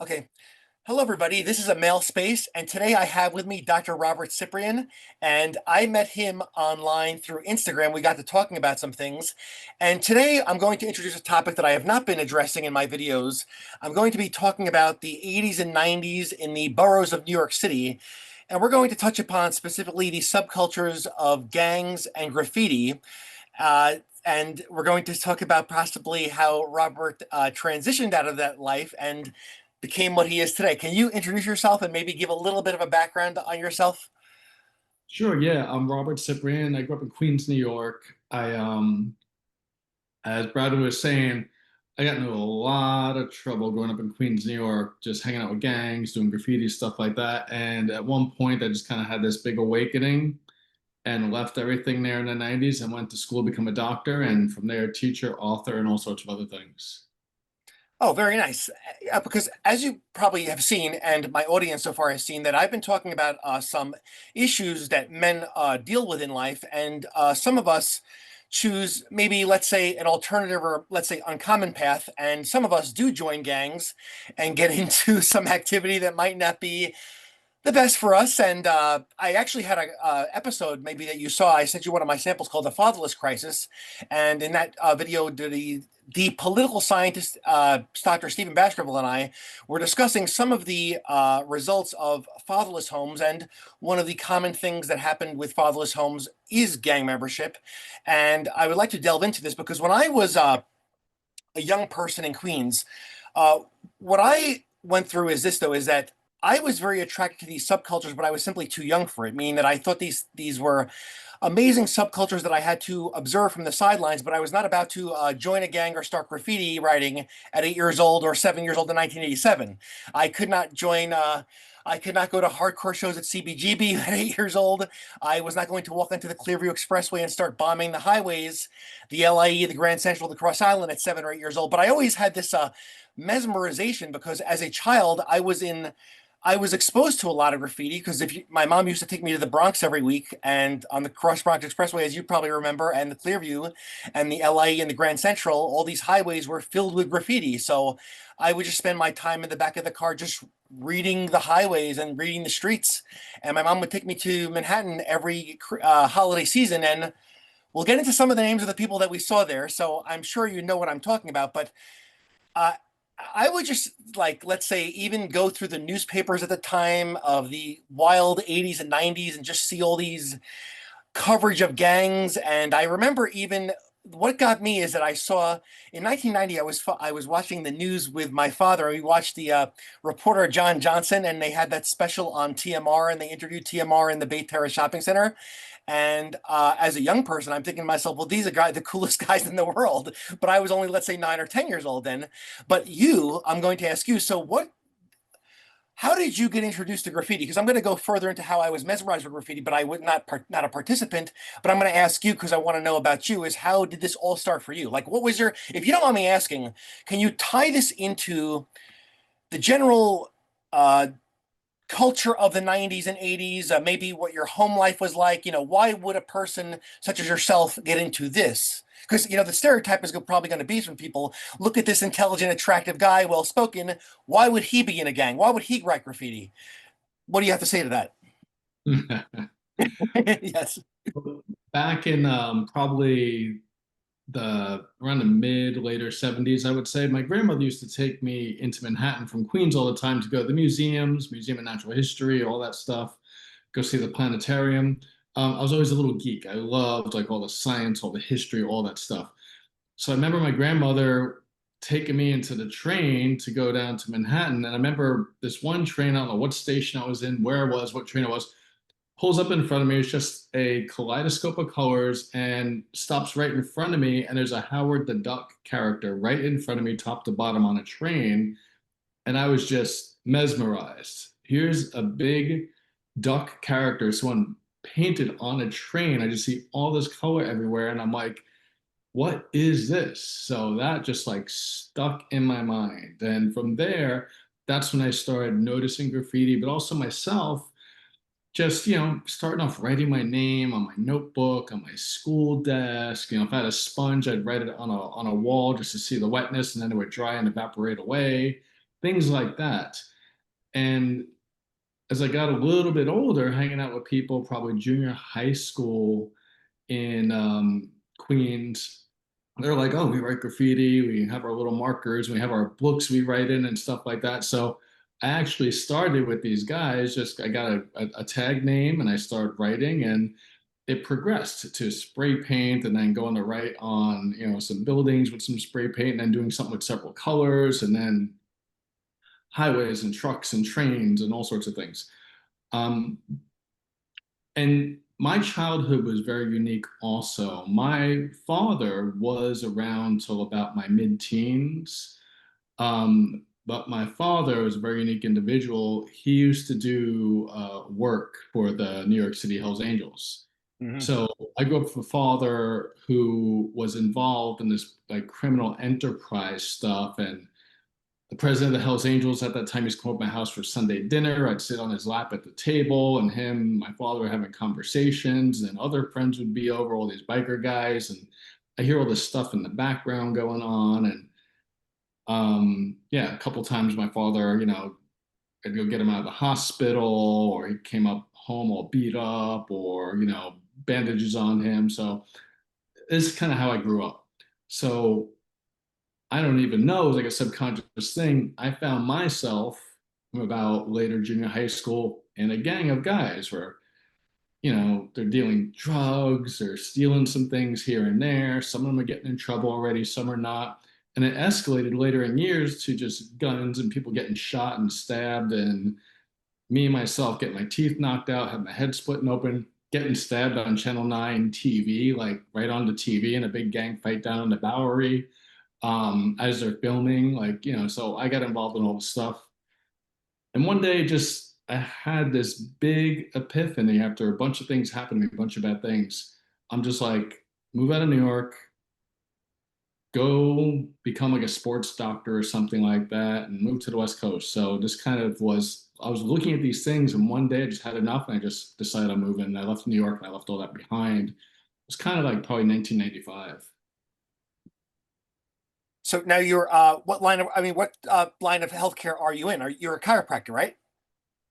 Okay. Hello, everybody. This is a male space, and today I have with me Dr. Robert Ciprian, and I met him online through Instagram. We got to talking about some things, and today I'm going to introduce a topic that I have not been addressing in my videos. I'm going to be talking about the 80s and 90s in the boroughs of New York City, and we're going to touch upon specifically the subcultures of gangs and graffiti. And we're going to talk about possibly how Robert transitioned out of that life and became what he is today. Can you introduce yourself and maybe give a little bit of a background on yourself? Sure, yeah. I'm Robert Ciprian. I grew up in Queens, New York. As Brad was saying, I got into a lot of trouble growing up in Queens, New York, just hanging out with gangs, doing graffiti, stuff like that. And at one point, I just kind of had this big awakening and left everything there in the 90s and went to school to become a doctor. And from there, teacher, author, and all sorts of other things. Oh, very nice. Because as you probably have seen, and my audience so far has seen, that I've been talking about some issues that men deal with in life, and some of us choose maybe, let's say, an alternative or let's say uncommon path, and some of us do join gangs and get into some activity that might not be the best for us. And I actually had a episode maybe that you saw. I sent you one of my samples called the fatherless crisis, and in that video, the political scientist Dr. Stephen Baskerville and I were discussing some of the results of fatherless homes, and one of the common things that happened with fatherless homes is gang membership. And I would like to delve into this because when I was a young person in Queens, uh, what I went through is this though, is that I was very attracted to these subcultures, but I was simply too young for it, meaning that I thought these were amazing subcultures that I had to observe from the sidelines, but I was not about to join a gang or start graffiti writing at 8 years old or 7 years old in 1987. I could not join. I could not go to hardcore shows at CBGB at 8 years old. I was not going to walk onto the Clearview Expressway and start bombing the highways, the LIE, the Grand Central, the Cross Island at 7 or 8 years old. But I always had this mesmerization because as a child, I was exposed to a lot of graffiti because my mom used to take me to the Bronx every week, and on the Cross Bronx Expressway, as you probably remember, and the Clearview and the LIE and the Grand Central, all these highways were filled with graffiti. So I would just spend my time in the back of the car just reading the highways and reading the streets. And my mom would take me to Manhattan every holiday season, and we'll get into some of the names of the people that we saw there. So I'm sure you know what I'm talking about, but uh, I would just like, let's say, even go through the newspapers at the time of the wild 80s and 90s and just see all these coverage of gangs. And I remember even what got me is that I saw in 1990, I was watching the news with my father. We watched the reporter John Johnson, and they had that special on TMR, and they interviewed TMR in the Bay Terrace Shopping Center. And as a young person, I'm thinking to myself, well, these are the coolest guys in the world. But I was only, let's say, 9 or 10 years old then. But I'm going to ask you, so how did you get introduced to graffiti? Because I'm going to go further into how I was mesmerized with graffiti, but I would not a participant. But I'm going to ask you because I want to know about you. Is how did this all start for you? Like, what was your? If you don't mind me asking, can you tie this into the general uh, culture of the 90s and 80s? Maybe what your home life was like. Why would a person such as yourself get into this? Because the stereotype is probably going to be from people, look at this intelligent, attractive guy, well spoken. Why would he be in a gang? Why would he write graffiti? What do you have to say to that? Yes. Back in probably the around the mid later 70s, I would say, my grandmother used to take me into Manhattan from Queens all the time to go to the museums, Museum of Natural History, all that stuff, go see the planetarium. I was always a little geek. I loved like all the science, all the history, all that stuff. So I remember my grandmother taking me into the train to go down to Manhattan. And I remember this one train, I don't know what station I was in, where I was, what train it was, pulls up in front of me. It's just a kaleidoscope of colors and stops right in front of me. And there's a Howard the Duck character right in front of me, top to bottom on a train. And I was just mesmerized. Here's a big duck character, someone painted on a train. I just see all this color everywhere. And I'm like, what is this? So that just like stuck in my mind. And from there, that's when I started noticing graffiti, but also myself just starting off writing my name on my notebook on my school desk. If I had a sponge, I'd write it on a wall just to see the wetness, and then it would dry and evaporate away. things like that. And as I got a little bit older, hanging out with people, probably junior high school in Queens, they're like, oh, we write graffiti, we have our little markers, we have our books we write in and stuff like that. So I actually started with these guys, just I got a tag name and I started writing, and it progressed to spray paint and then going to write on, some buildings with some spray paint and then doing something with several colors and then highways and trucks and trains and all sorts of things. Um, and my childhood was very unique also. My father was around till about my mid-teens. But my father was a very unique individual. He used to do work for the New York City Hells Angels. Hmm. So I grew up with a father who was involved in this like criminal enterprise stuff, and the president of the Hells Angels at that time used to come up to my house for Sunday dinner. I'd sit on his lap at the table, and him, my father, were having conversations, and other friends would be over, all these biker guys, and I hear all this stuff in the background going on. And yeah, a couple times my father, I'd go get him out of the hospital, or he came up home all beat up, or bandages on him. So this is kind of how I grew up. So I don't even know, it was like a subconscious thing. I found myself from about later junior high school in a gang of guys where, they're dealing drugs, they're stealing some things here and there. Some of them are getting in trouble already, some are not. And it escalated later in years to just guns and people getting shot and stabbed, and me and myself getting my teeth knocked out, having my head splitting open, getting stabbed on Channel 9 TV, like right on the TV in a big gang fight down in the Bowery, as they're filming, like, so I got involved in all the stuff. And one day, just I had this big epiphany after a bunch of things happened to me, a bunch of bad things. I'm just like, move out of New York, go become like a sports doctor or something like that, and move to the West Coast. So this kind of was, I was looking at these things, and one day I just had enough, and I just decided I'm moving. And I left New York, and I left all that behind. It was kind of like probably 1995. So now you're what line of what line of healthcare are you in? You're a chiropractor, right?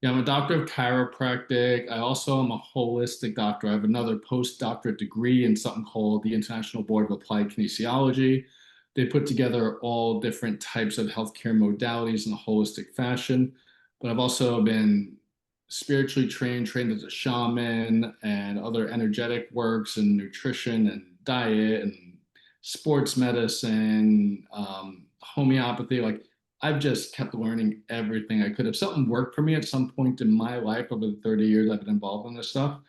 Yeah, I'm a doctor of chiropractic. I also am a holistic doctor. I have another postdoctorate degree in something called the International Board of Applied Kinesiology. They put together all different types of healthcare modalities in a holistic fashion. But I've also been spiritually trained as a shaman, and other energetic works and nutrition and diet and sports medicine, homeopathy. Like, I've just kept learning everything I could. If something worked for me at some point in my life over the 30 years I've been involved in this stuff,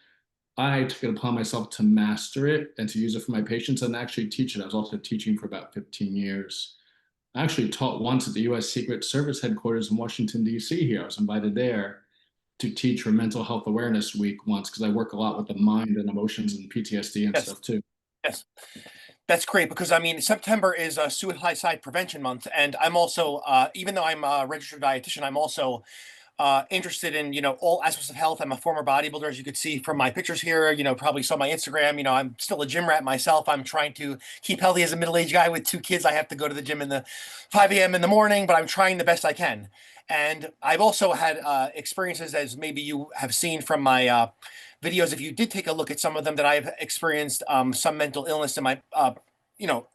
I took it upon myself to master it and to use it for my patients and actually teach it. I was also teaching for about 15 years. I actually taught once at the U.S. Secret Service headquarters in Washington, D.C. here. I was invited there to teach for Mental Health Awareness Week once, because I work a lot with the mind and emotions and PTSD and Yes. stuff too. Yes. That's great because September is Suicide Prevention Month, and I'm also even though I'm a registered dietitian, I'm also interested in all aspects of health. I'm a former bodybuilder, as you could see from my pictures here. Probably saw my Instagram. I'm still a gym rat myself. I'm trying to keep healthy as a middle-aged guy with two kids. I have to go to the gym in the 5 a.m. in the morning, but I'm trying the best I can. And I've also had experiences, as maybe you have seen from my videos, if you did take a look at some of them, that I've experienced some mental illness in my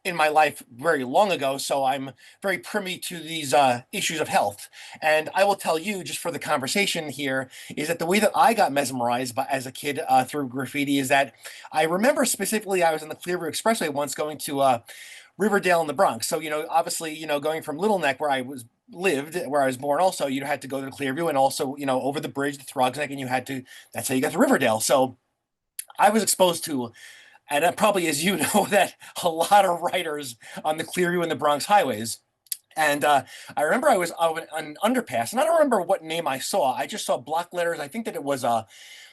in my life very long ago. So I'm very privy to these issues of health. And I will tell you, just for the conversation here, is that the way that I got mesmerized by, as a kid through graffiti, is that I remember specifically I was in the Clearview Expressway once going to Riverdale in the Bronx. So, obviously, going from Little Neck, where I where I was born, also, you had to go to Clearview, and also, over the bridge to Throgs Neck, and that's how you got to Riverdale. So I was exposed to, and probably as you know, that a lot of writers on the Clearview and the Bronx highways. And I remember I was on an underpass, and I don't remember what name I saw. I just saw block letters. I think that it was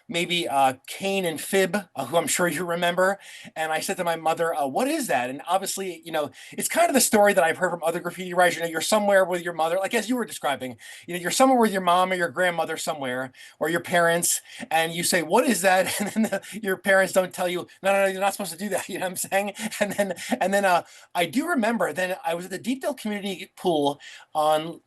maybe Kane and Fib, who I'm sure you remember. And I said to my mother, "What is that?" And obviously, it's kind of the story that I've heard from other graffiti writers. You're somewhere with your mother, like as you were describing. You're somewhere with your mom or your grandmother somewhere, or your parents, and you say, "What is that?" And then your parents don't tell you, "No, no, no, you're not supposed to do that." You know what I'm saying? And then I do remember. Then I was at the Deepdale Community Pool on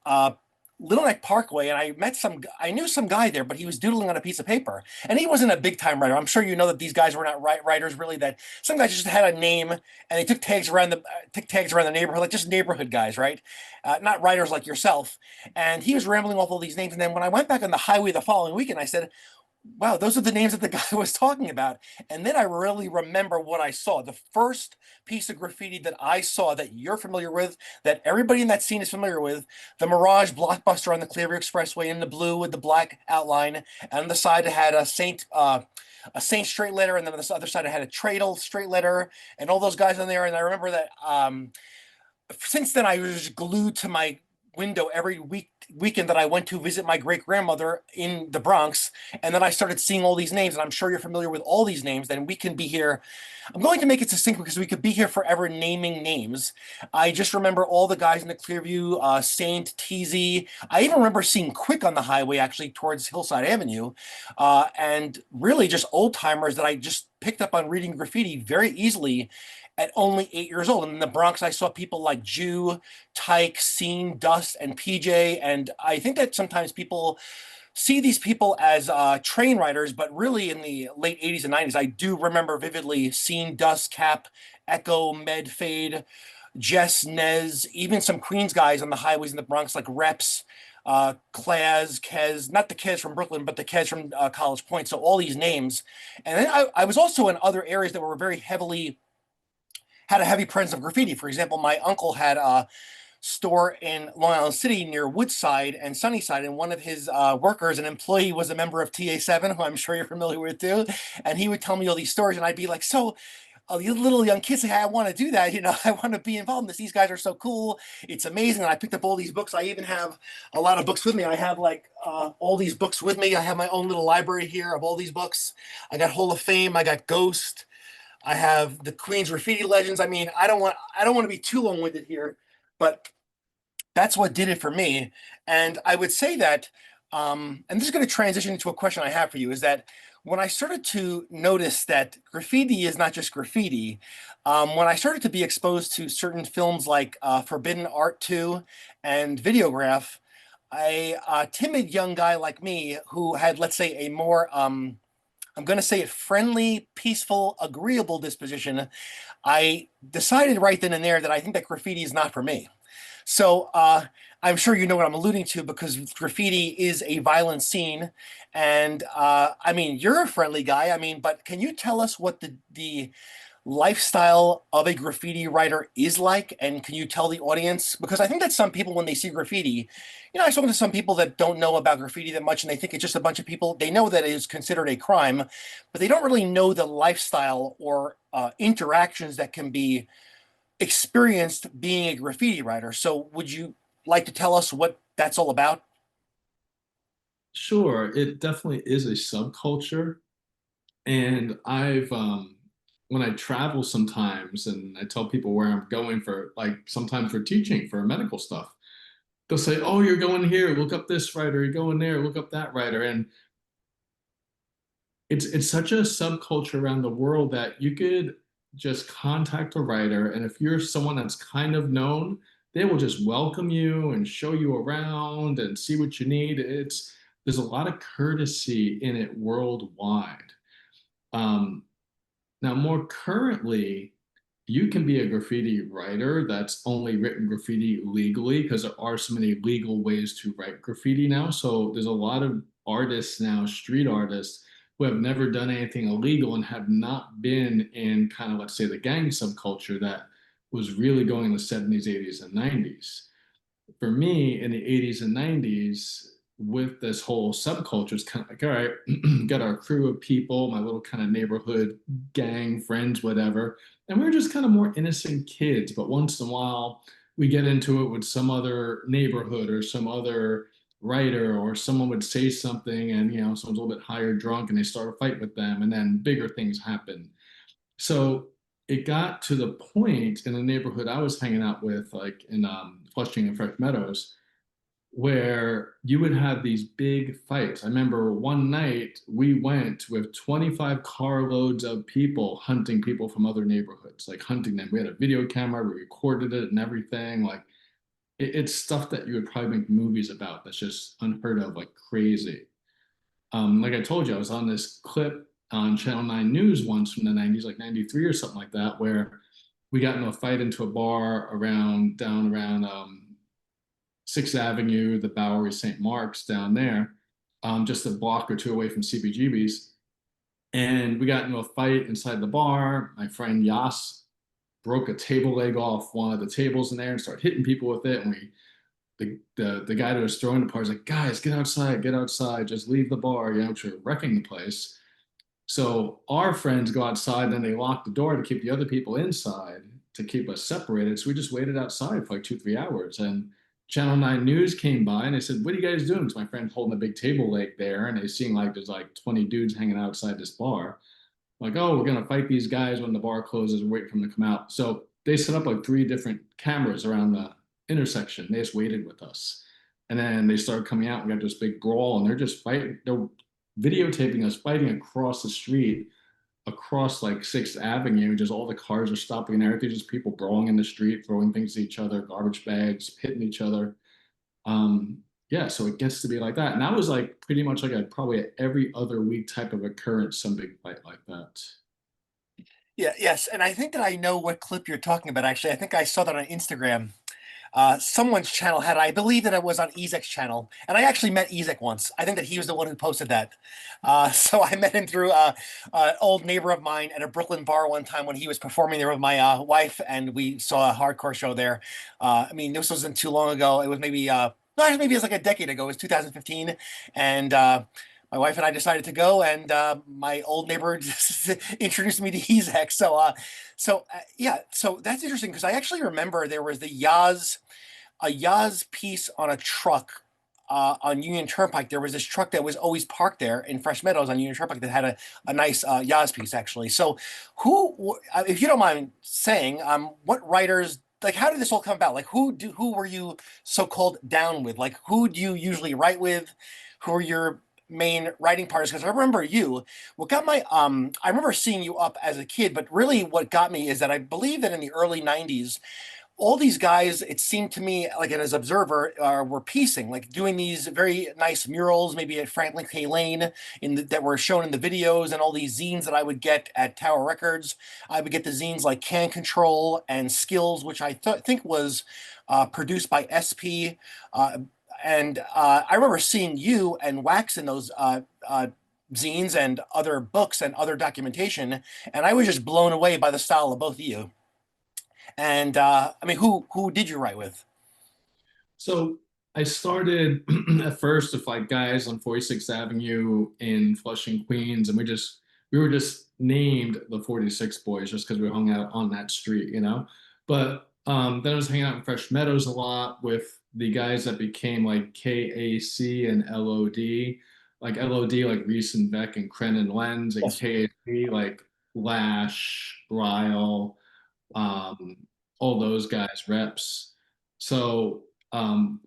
Little Neck Parkway, and I met I knew some guy there, but he was doodling on a piece of paper, and he wasn't a big time writer. I'm sure you know that these guys were not writers really. That some guys just had a name and they took tags around the neighborhood, like just neighborhood guys, right? Not writers like yourself. And he was rambling off all these names. And then when I went back on the highway the following weekend, I said, wow, those are the names that the guy was talking about. And then I really remember what I saw. The first piece of graffiti that I saw that you're familiar with, that everybody in that scene is familiar with, the Mirage Blockbuster on the Clearview Expressway in the blue with the black outline. And on the side it had a Saint straight letter, and then on the other side it had a Tradle straight letter, and all those guys on there. And I remember that since then I was glued to my window every weekend that I went to visit my great grandmother in the Bronx, and then I started seeing all these names, and I'm sure you're familiar with all these names. Then we can be here. I'm going to make it succinct because we could be here forever naming names. I just remember all the guys in the Clearview, Saint, TZ. I even remember seeing Quick on the highway actually towards Hillside Avenue, and really just old timers that I just picked up on reading graffiti very easily at only 8 years old. And in the Bronx, I saw people like Jew, Tyke, Scene, Dust, and PJ. And I think that sometimes people see these people as train writers, but really in the late 80s and 90s, I do remember vividly Scene, Dust, Cap, Echo, Med, Fade, Jess, Nez, even some Queens guys on the highways in the Bronx like Reps, Klaz, Kez, not the Kez from Brooklyn, but the Kez from College Point. So all these names. And then I was also in other areas that were very heavily had a heavy presence of graffiti. For example, my uncle had a store in Long Island City near Woodside and Sunnyside, and one of his workers, an employee, was a member of TA7, who I'm sure you're familiar with too. And he would tell me all these stories, and I'd be like, so. You little young kids say, I want to do that. I want to be involved in this. These guys are so cool. It's amazing. And I picked up all these books. I even have a lot of books with me. I have like all these books with me. I have my own little library here of all these books. I got Hall of Fame. I got Ghost. I have the Queen's Graffiti Legends. I mean, I don't want to be too long-winded here, but that's what did it for me. And I would say that, and this is going to transition into a question I have for you, is that when I started to notice that graffiti is not just graffiti, when I started to be exposed to certain films like Forbidden Art 2 and Videograph, a timid young guy like me who had, let's say, a more I'm going to say it friendly, peaceful, agreeable disposition, I decided right then and there that I think that graffiti is not for me. So I'm sure you know what I'm alluding to because graffiti is a violent scene. And I mean, you're a friendly guy. I mean, but can you tell us what the lifestyle of a graffiti writer is like? And can you tell the audience? Because I think that some people, when they see graffiti, I've spoken to some people that don't know about graffiti that much, and they think it's just a bunch of people. They know that it is considered a crime, but they don't really know the lifestyle or interactions that can be experienced being a graffiti writer. So, would you like to tell us what that's all about? Sure, it definitely is a subculture. And when I travel sometimes and I tell people where I'm going for, like, sometimes for teaching, for medical stuff, they'll say, oh, you're going here, look up this writer, you're going there, look up that writer. And it's such a subculture around the world that you could just contact a writer, and if you're someone that's kind of known, they will just welcome you and show you around and see what you need. It's There's a lot of courtesy in it worldwide. Um, Now, more currently, you can be a graffiti writer that's only written graffiti legally because there are so many legal ways to write graffiti now. So there's a lot of artists now, street artists, who have never done anything illegal and have not been in kind of, let's say, the gang subculture that was really going in the 70s, 80s, and 90s. For me, in the 80s and 90s, with this whole subculture, it's kind of like, all right, got our crew of people, my little kind of neighborhood gang, friends, whatever. And we're just kind of more innocent kids. But once in a while, we get into it with some other neighborhood or some other writer, or someone would say something and, someone's a little bit higher drunk and they start a fight with them, and then bigger things happen. So it got to the point in the neighborhood I was hanging out with, like in Flushing and Fresh Meadows, where you would have these big fights. I remember one night we went with 25 carloads of people hunting people from other neighborhoods, like hunting them. We had a video camera, we recorded it and everything. Like, it's stuff that you would probably make movies about that's just unheard of, like crazy. Like I told you, I was on this clip on Channel 9 News once from the 90s, like 93 or something like that, where we got into a fight into a bar down around 6th Avenue, the Bowery St. Mark's down there, just a block or two away from CBGB's. And we got into a fight inside the bar. My friend Yas broke a table leg off one of the tables in there and started hitting people with it. And the guy that was throwing the party was like, guys, get outside, just leave the bar, which we're wrecking the place. So our friends go outside, then they lock the door to keep the other people inside to keep us separated. So we just waited outside for like 2, 3 hours. And Channel 9 News came by and they said, what are you guys doing? Because my friend's holding a big table leg there, and they seem like there's like 20 dudes hanging outside this bar. Like, oh, we're gonna fight these guys when the bar closes and wait for them to come out. So they set up like 3 different cameras around the intersection. They just waited with us. And then they started coming out. We got this big brawl, and they're just fighting. They're videotaping us fighting across the street, across like 6th Avenue. Just all the cars are stopping and everything. Just people brawling in the street, throwing things at each other, garbage bags, hitting each other. Yeah, so it gets to be like that. And that was like pretty much like a probably a every other week type of occurrence, some big fight like that. Yeah, yes, and I think that I know what clip you're talking about. Actually, I think I saw that on Instagram. Someone's channel had, I believe that it was on Ezek's channel, and I actually met Ezek once. I think that he was the one who posted that. So I met him through an old neighbor of mine at a Brooklyn bar one time when he was performing there with my wife, and we saw a hardcore show there. I mean, this wasn't too long ago. It was maybe no, maybe it was like a decade ago. It was 2015, and my wife and I decided to go, and my old neighbor just introduced me to Ezek. Yeah, so that's interesting because I actually remember there was a Yaz piece on a truck on Union Turnpike. There was this truck that was always parked there in Fresh Meadows on Union Turnpike that had a nice Yaz piece actually. So, if you don't mind saying, what writers? Like, how did this all come about? Like, who were you so called down with? Like, who do you usually write with? Who are your main writing partners? Because I remember what got my I remember seeing you up as a kid, but really what got me is that I believe that in the early 90s all these guys, it seemed to me, like as observer, were piecing, like doing these very nice murals, maybe at Franklin K. Lane, that were shown in the videos, and all these zines that I would get at Tower Records. I would get the zines like Can Control and Skills, which think was produced by SP. And I remember seeing you and Wax in those zines and other books and other documentation, and I was just blown away by the style of both of you. And I mean, who did you write with? So I started at first with like guys on 46th Avenue in Flushing, Queens, and we were just named the 46 Boys just because we hung out on that street. But then I was hanging out in Fresh Meadows a lot with the guys that became like KAC and LOD, like LOD like Reese and Beck and Kren and Lenz, and Yes. KAC like Lash, Ryle, um, all those guys, reps. So um,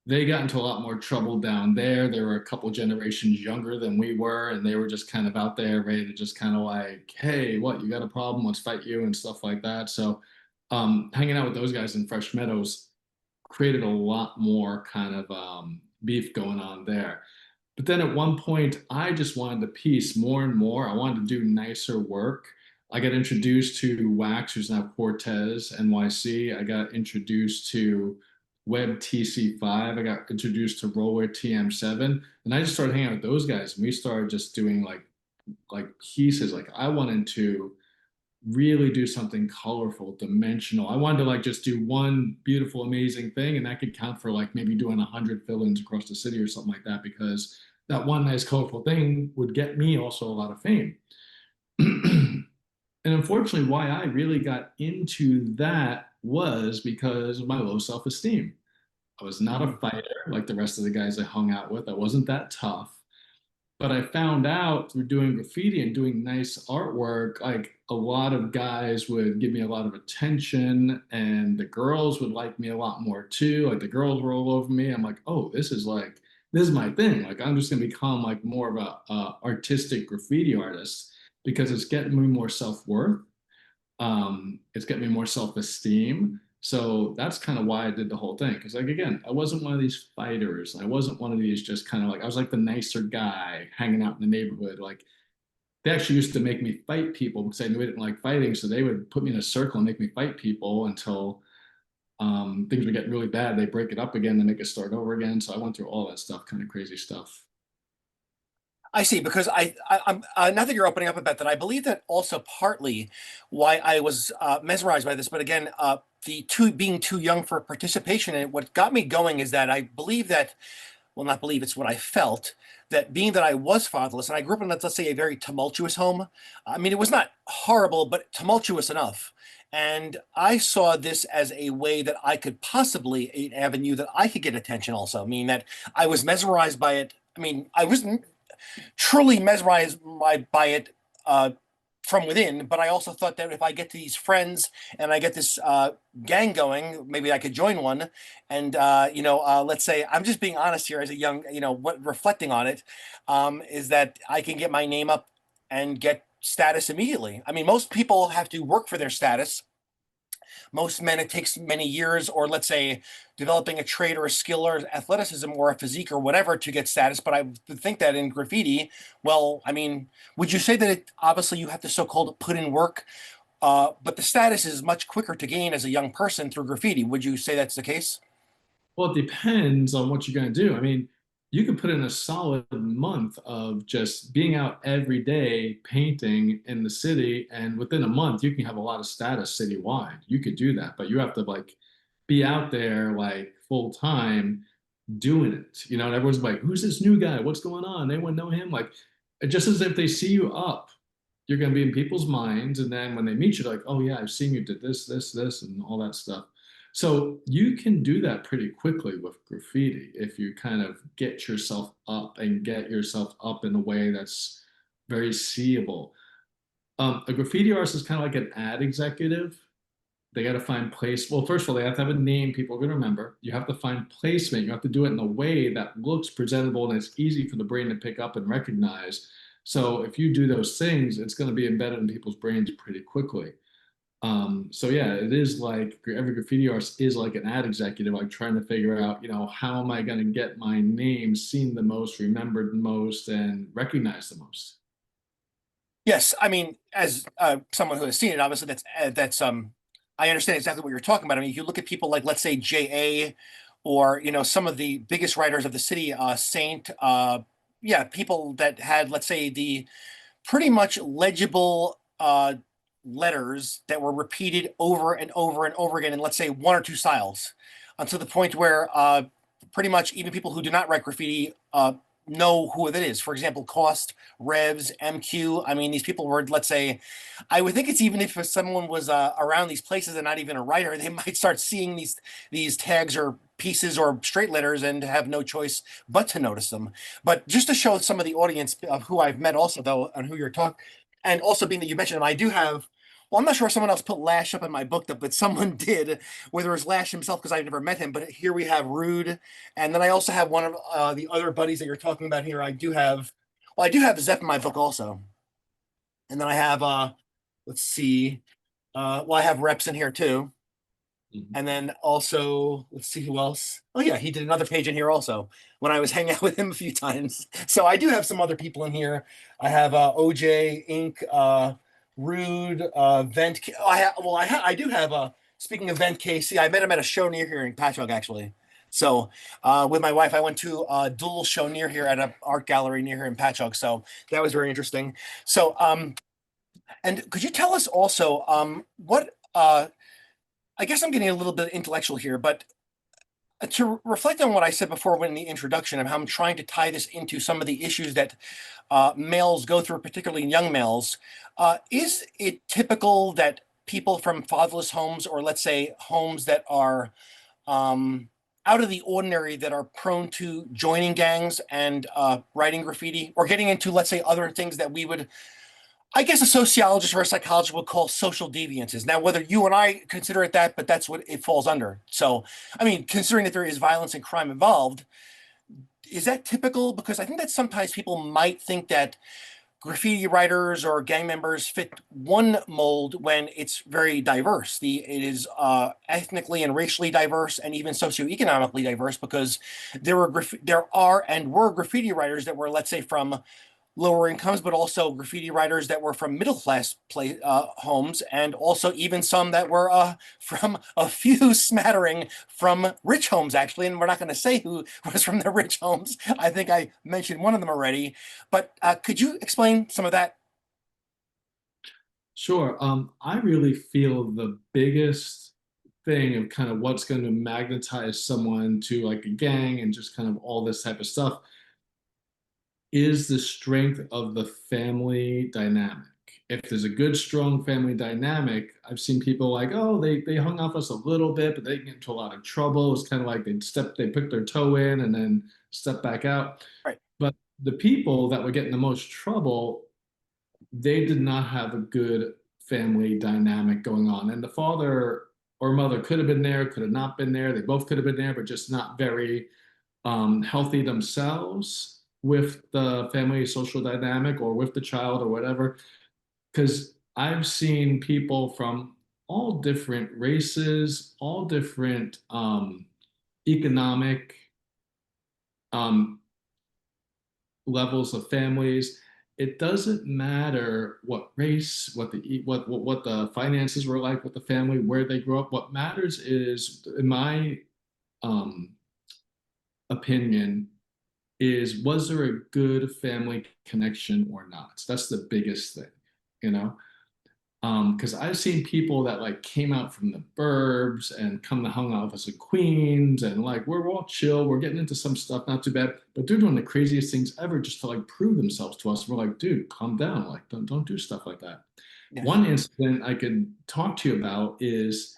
they got into a lot more trouble down there. They were a couple generations younger than we were, and they were just kind of out there ready to just kind of like, hey, what, you got a problem? Let's fight you and stuff like that. So hanging out with those guys in Fresh Meadows created a lot more kind of beef going on there. But then at one point, I just wanted to piece more and more. I wanted to do nicer work. I got introduced to Wax, who's now Cortez NYC. I got introduced to Web TC5. I got introduced to Roller TM7. And I just started hanging out with those guys. And we started just doing like pieces. Like I wanted to really do something colorful, dimensional. I wanted to like just do one beautiful, amazing thing, and that could count for like maybe doing 100 fill-ins across the city or something like that, because that one nice, colorful thing would get me also a lot of fame. And unfortunately, why I really got into that was because of my low self-esteem. I was not a Mhm. fighter like the rest of the guys I hung out with. I wasn't that tough. But I found out through doing graffiti and doing nice artwork, like a lot of guys would give me a lot of attention, and the girls would like me a lot more too. Like the girls were all over me. I'm like, oh, this is my thing. Like I'm just gonna become like more of a artistic graffiti artist because it's getting me more self-worth. It's getting me more self-esteem. So that's kind of why I did the whole thing. Because, like, again, I wasn't one of these fighters. I wasn't one of these just kind of like, I was like the nicer guy hanging out in the neighborhood. Like, they actually used to make me fight people because I knew I didn't like fighting. So they would put me in a circle and make me fight people until things would get really bad. They break it up again, they make it start over again. So I went through all that stuff, kind of crazy stuff. I see, because I'm now that you're opening up about that, I believe that also partly why I was mesmerized by this. But again, the two being too young for participation, and what got me going is that I believe that, well, not believe, it's what I felt, that being that I was fatherless and I grew up in, let's say, a very tumultuous home. I mean, it was not horrible, but tumultuous enough. And I saw this as a way that I could possibly, an avenue that I could get attention also, meaning that I was mesmerized by it. I mean, I wasn't truly mesmerized by it from within. But I also thought that if I get these friends and I get this gang going, maybe I could join one. And let's say I'm just being honest here as a young, what reflecting on it is that I can get my name up and get status immediately. I mean, most people have to work for their status. Most men, it takes many years, or let's say developing a trait or a skill or athleticism or a physique or whatever to get status. But I would think that in graffiti, well, I mean, would you say that obviously you have to so-called put in work, but the status is much quicker to gain as a young person through graffiti? Would you say that's the case? Well, it depends on what you're going to do. I mean, you could put in a solid month of just being out every day painting in the city, and within a month, you can have a lot of status citywide. You could do that, but you have to like be out there like full time doing it. And everyone's like, "Who's this new guy? What's going on?" Anyone know him? Like, just as if they see you up, you're going to be in people's minds, and then when they meet you, they're like, "Oh yeah, I've seen you did this, this, this, and all that stuff." So you can do that pretty quickly with graffiti if you kind of get yourself up and get yourself up in a way that's very seeable. A graffiti artist is kind of like an ad executive. They got to find place. Well, first of all, they have to have a name people are going to remember. You have to find placement. You have to do it in a way that looks presentable and it's easy for the brain to pick up and recognize. So if you do those things, it's going to be embedded in people's brains pretty quickly. So yeah, it is like every graffiti artist is like an ad executive, like trying to figure out, how am I going to get my name seen the most, remembered the most, and recognized the most. Yes, I mean, as someone who has seen it, obviously I understand exactly what you're talking about. I mean, if you look at people like, let's say, J.A., or some of the biggest writers of the city, Saint, yeah, people that had, let's say, the pretty much legible letters that were repeated over and over and over again in, let's say, one or two styles, to the point where pretty much even people who do not write graffiti know who it is. For example, Cost, Revs, MQ. I mean, these people were, let's say, I would think it's even if someone was around these places and not even a writer, they might start seeing these tags or pieces or straight letters and have no choice but to notice them. But just to show some of the audience of who I've met also, though, and who you're talking, and also being that you mentioned them, I do have, well, I'm not sure if someone else put Lash up in my book, but someone did, whether it was Lash himself, because I've never met him. But here we have Rude. And then I also have one of the other buddies that you're talking about here. I do have Zeph in my book also. And then I have, let's see, I have Reps in here too. Mhm. And then also, let's see who else. Oh yeah, he did another page in here also when I was hanging out with him a few times. So I do have some other people in here. I have OJ, Inc, Rude, Vent. I do have speaking of Vent KC, I met him at a show near here in Patchogue actually. So with my wife, I went to a dual show near here at an art gallery near here in Patchogue. So that was very interesting. So and could you tell us also what I guess I'm getting a little bit intellectual here, but to reflect on what I said before when in the introduction of how I'm trying to tie this into some of the issues that males go through, particularly young males, is it typical that people from fatherless homes, or let's say homes that are um, out of the ordinary, that are prone to joining gangs and writing graffiti, or getting into, let's say, other things that we would, I guess, a sociologist or a psychologist would call social deviances. Now, whether you and I consider it that, but that's what it falls under. So, I mean, considering that there is violence and crime involved, is that typical? Because I think that sometimes people might think that graffiti writers or gang members fit one mold when it's very diverse. It is ethnically and racially diverse, and even socioeconomically diverse, because there are and were graffiti writers that were, let's say, from lower incomes, but also graffiti writers that were from middle class homes, and also even some that were from a few smattering from rich homes, actually. And we're not going to say who was from the rich homes. I think I mentioned one of them already. But could you explain some of that? Sure. I really feel the biggest thing of kind of what's going to magnetize someone to like a gang and just kind of all this type of stuff is the strength of the family dynamic. If there's a good, strong family dynamic, I've seen people like, oh, they hung off us a little bit, but they get into a lot of trouble. It's kind of like they put their toe in and then step back out. Right. But the people that were getting the most trouble, they did not have a good family dynamic going on. And the father or mother could have been there, could have not been there. They both could have been there, but just not very healthy themselves with the family social dynamic or with the child or whatever. Because I've seen people from all different races, all different economic um, levels of families. It doesn't matter what race, what the finances were like with the family, where they grew up. What matters is, in my um, opinion, is was there a good family connection or not? That's the biggest thing, you know? Because I've seen people that like came out from the burbs and come to hung out with us in Queens and like we're all chill, we're getting into some stuff, not too bad, but they're doing the craziest things ever just to like prove themselves to us. We're like, dude, calm down, like don't do stuff like that. Yes. One incident I could talk to you about is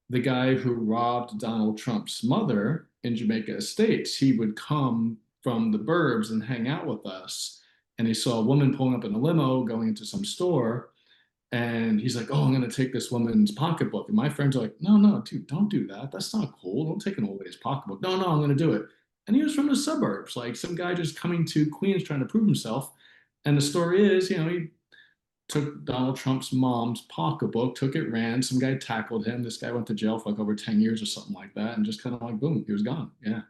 the guy who robbed Donald Trump's mother in Jamaica Estates. He would come from the burbs and hang out with us, and he saw a woman pulling up in a limo going into some store, and he's like, "Oh, I'm gonna take this woman's pocketbook." And my friends are like, "No, no, dude, don't do that. That's not cool. Don't take an old lady's pocketbook." "No, no, I'm gonna do it." And he was from the suburbs, like some guy just coming to Queens trying to prove himself. And the story is, he took Donald Trump's mom's pocketbook, took it, ran. Some guy tackled him. This guy went to jail for like over 10 years or something like that, and just kind of like, boom, he was gone. Yeah.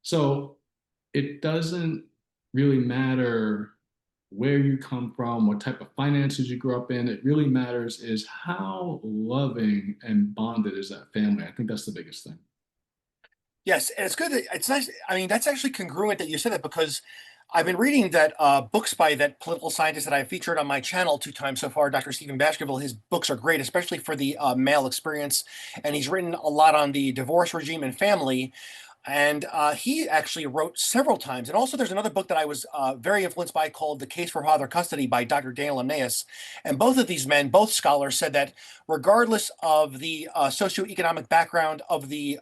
So it doesn't really matter where you come from, what type of finances you grew up in. It really matters is how loving and bonded is that family. I think that's the biggest thing. Yes, and it's good that it's nice. I mean, that's actually congruent that you said that, because I've been reading that books by that political scientist that I've featured on my channel 2 times so far, Dr. Stephen Baskerville. His books are great, especially for the male experience, and he's written a lot on the divorce regime and family. And he actually wrote several times. And also, there's another book that I was very influenced by called The Case for Father Custody by Dr. Daniel Emnaeus. And both of these men, both scholars, said that regardless of the socioeconomic background of the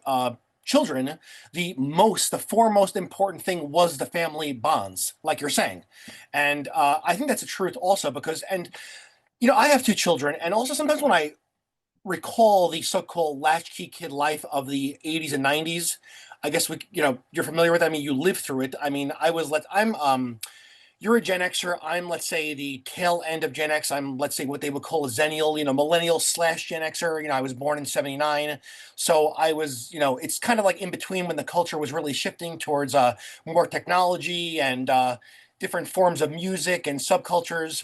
children, the foremost important thing was the family bonds, like you're saying. And I think that's a truth also, because, and, I have 2 children. And also, sometimes when I recall the so-called latchkey kid life of the 80s and 90s, I guess you're familiar with it. I mean, you lived through it. I mean, you're a Gen Xer. I'm, let's say, the tail end of Gen X. I'm, let's say, what they would call a Zennial, millennial slash Gen Xer. I was born in '79. So I was, it's kind of like in between when the culture was really shifting towards more technology and different forms of music and subcultures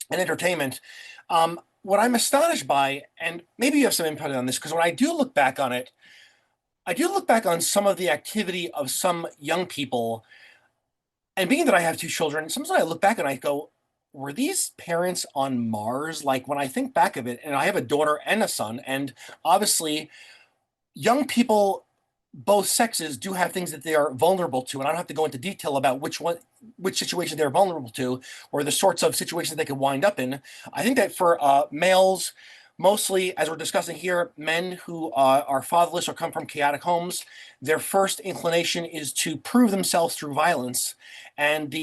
and entertainment. What I'm astonished by, and maybe you have some input on this, because when I do look back on it, I do look back on some of the activity of some young people, and being that I have 2 children, sometimes I look back and I go, were these parents on Mars? Like, when I think back of it, and I have a daughter and a son, and obviously young people, both sexes, do have things that they are vulnerable to, and I don't have to go into detail about which situation they're vulnerable to, or the sorts of situations they could wind up in. I think that for males, mostly, as we're discussing here, men who are fatherless or come from chaotic homes, their first inclination is to prove themselves through violence, and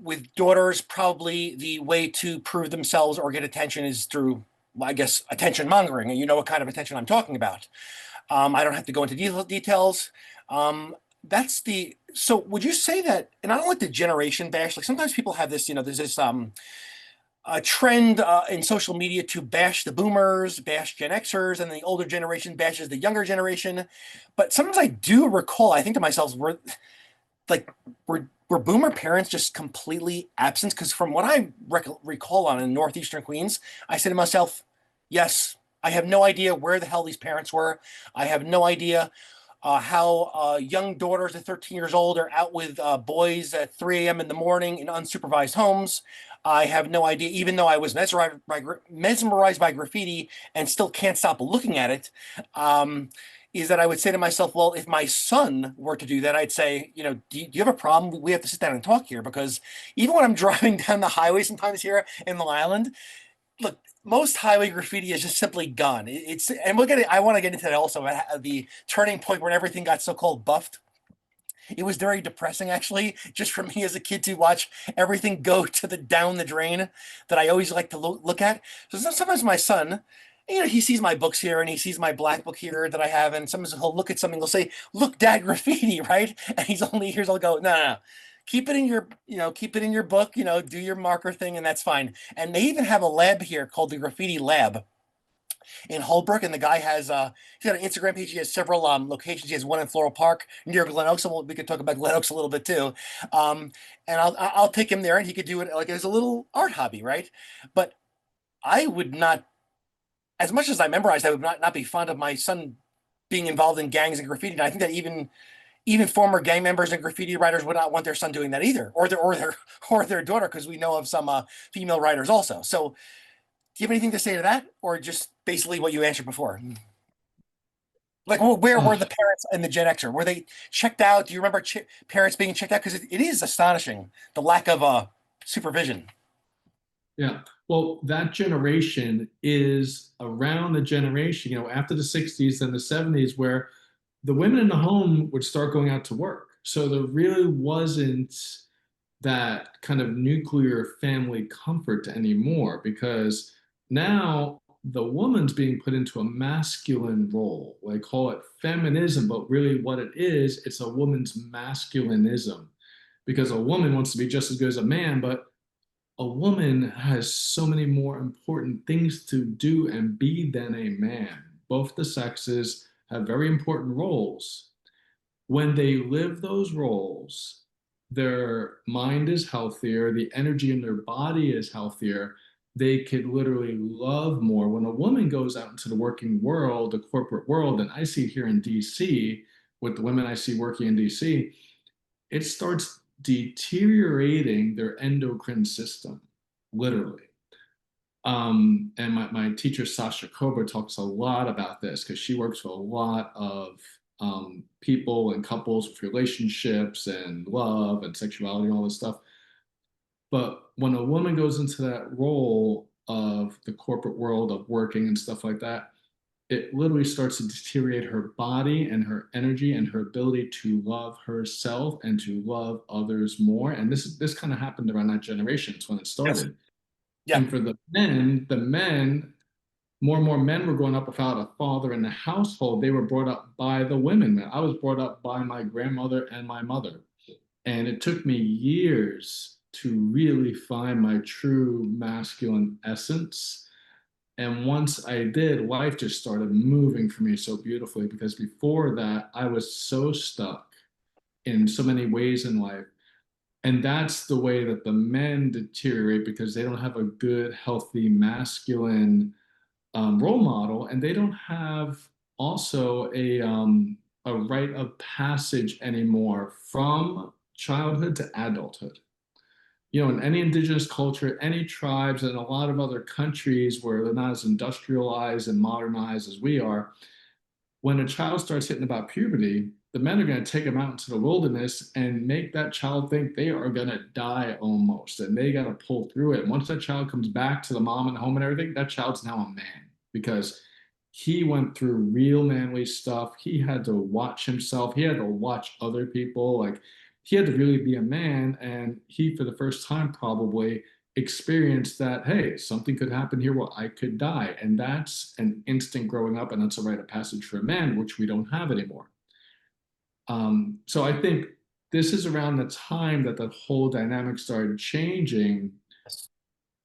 with daughters, probably the way to prove themselves or get attention is through, I guess, attention mongering. And you know what kind of attention I'm talking about. I don't have to go into details. that's the so would you say that, and I don't like the generation bash, like sometimes people have this, there's this a trend in social media to bash the boomers, bash Gen Xers, and the older generation bashes the younger generation. But sometimes I do recall, I think to myself, like were boomer parents just completely absent? Because from what I recall on in northeastern Queens, I say to myself, yes, I have no idea where the hell these parents were. I have no idea how young daughters at 13 years old are out with boys at 3 a.m. in the morning in unsupervised homes. I have no idea, even though I was mesmerized by graffiti and still can't stop looking at it. Is that I would say to myself, well, if my son were to do that, I'd say, do you have a problem? We have to sit down and talk here because even when I'm driving down the highway sometimes here in Long Island, look, most highway graffiti is just simply gone. It's and we'll get it. I want to get into that also. The turning point when everything got so called buffed. It was very depressing, actually, just for me as a kid to watch everything go to the down the drain that I always like to look at. So sometimes my son, he sees my books here and he sees my black book here that I have, and sometimes he'll look at something, he'll say, "Look, Dad, graffiti," right? And he's only here's I'll go, "No, no, no. Keep it in your, keep it in your book, do your marker thing, and that's fine." And they even have a lab here called the Graffiti Lab in Holbrook, and the guy has he's got an Instagram page. He has several locations. He has one in Floral Park near Glen Oaks. So we could talk about Glen Oaks a little bit too. Um, and I'll take him there, and he could do it like as a little art hobby, right? But I would not, as much as I memorized, I would not be fond of my son being involved in gangs and graffiti. And I think that even former gang members and graffiti writers would not want their son doing that either, or their daughter, because we know of some female writers also. So, do you have anything to say to that, or just basically what you answered before? Like, well, where Uh, were the parents and the Gen Xer? Were they checked out? Do you remember parents being checked out? Because it is astonishing the lack of supervision. yeah. Well, that generation is around the generation, after the 60s and the 70s, where the women in the home would start going out to work. So there really wasn't that kind of nuclear family comfort anymore because now the woman's being put into a masculine role. They call it feminism, but really what it is, it's a woman's masculinism because a woman wants to be just as good as a man, but a woman has so many more important things to do and be than a man. Both the sexes have very important roles. When they live those roles, their mind is healthier, the energy in their body is healthier. They could literally love more. When a woman goes out into the working world, the corporate world, and I see it here in DC with the women I see working in DC, it starts deteriorating their endocrine system, literally. And my teacher, Sasha Cobra, talks a lot about this because she works with a lot of people and couples with relationships and love and sexuality and all this stuff. But when a woman goes into that role of the corporate world of working and stuff like that, it literally starts to deteriorate her body and her energy and her ability to love herself and to love others more. And this kind of happened around that generation. It's when it Yes. started. Yeah. And for the men, more and more men were growing up without a father in the household. They were brought up by the women. I was brought up by my grandmother and my mother. And it took me years to really find my true masculine essence. And once I did, life just started moving for me so beautifully because before that, I was so stuck in so many ways in life. And that's the way that the men deteriorate because they don't have a good, healthy, masculine role model, and they don't have also a rite of passage anymore from childhood to adulthood. In any indigenous culture, any tribes, and a lot of other countries where they're not as industrialized and modernized as we are, when a child starts hitting about puberty, the men are going to take them out into the wilderness and make that child think they are going to die almost. And they got to pull through it. And once that child comes back to the mom and home and everything, that child's now a man because he went through real manly stuff. He had to watch himself, he had to watch other people. Like he had to really be a man. And he, for the first time, probably experience that, hey, something could happen here where I could die. And that's an instant growing up, and that's a rite of passage for a man, which we don't have anymore. So I think this is around the time that the whole dynamic started changing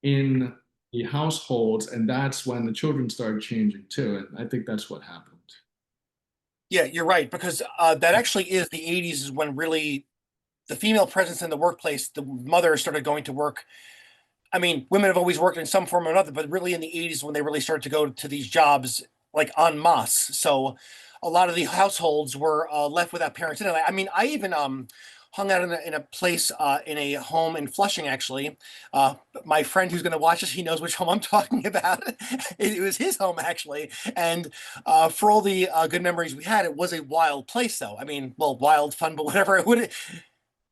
in the households, and that's when the children started changing too. And I think that's what happened. Yeah, you're right, because that actually is the 80s is when really the female presence in the workplace, the mother started going to work. I mean, women have always worked in some form or another, but really in the 80s when they really started to go to these jobs like en masse. So a lot of the households were left without parents. And I mean, I even hung out in a place in a home in Flushing, actually. Uh, my friend who's going to watch this, he knows which home I'm talking about. It was his home, actually. And for all the good memories we had, it was a wild place, though. I mean, well, wild, fun, but whatever. It would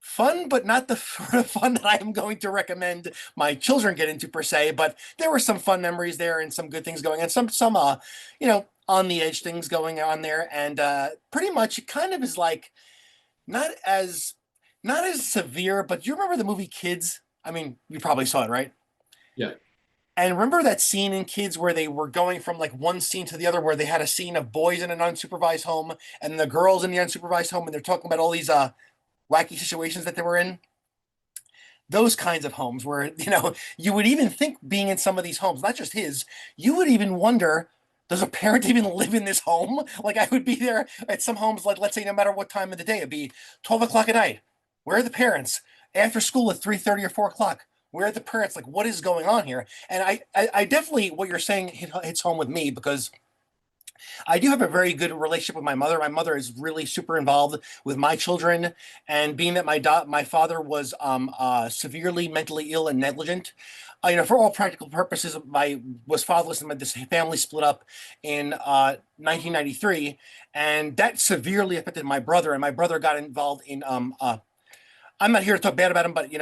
fun, but not the sort of fun that I am going to recommend my children get into per se. But there were some fun memories there and some good things going, and some on the edge things going on there. And pretty much it kind of is like not as not as severe. But you remember the movie Kids? I mean, you probably saw it, right? Yeah. And remember that scene in Kids where they were going from like one scene to the other, where they had a scene of boys in an unsupervised home and the girls in the unsupervised home, and they're talking about all these wacky situations that they were in. Those kinds of homes where you would even think, being in some of these homes, not just his, you would even wonder, does a parent even live in this home? Like, I would be there at some homes, like, let's say, no matter what time of the day, it'd be 12 o'clock at night. Where are the parents? After school at 3:30 or 4 o'clock, where are the parents? Like, what is going on here? And I definitely, what you're saying hits home with me, because I do have a very good relationship with my mother. My mother is really super involved with my children, and being that my father was severely mentally ill and negligent, for all practical purposes, my was fatherless, and this family split up in 1993, and that severely affected my brother. And my brother got involved in I'm not here to talk bad about him, but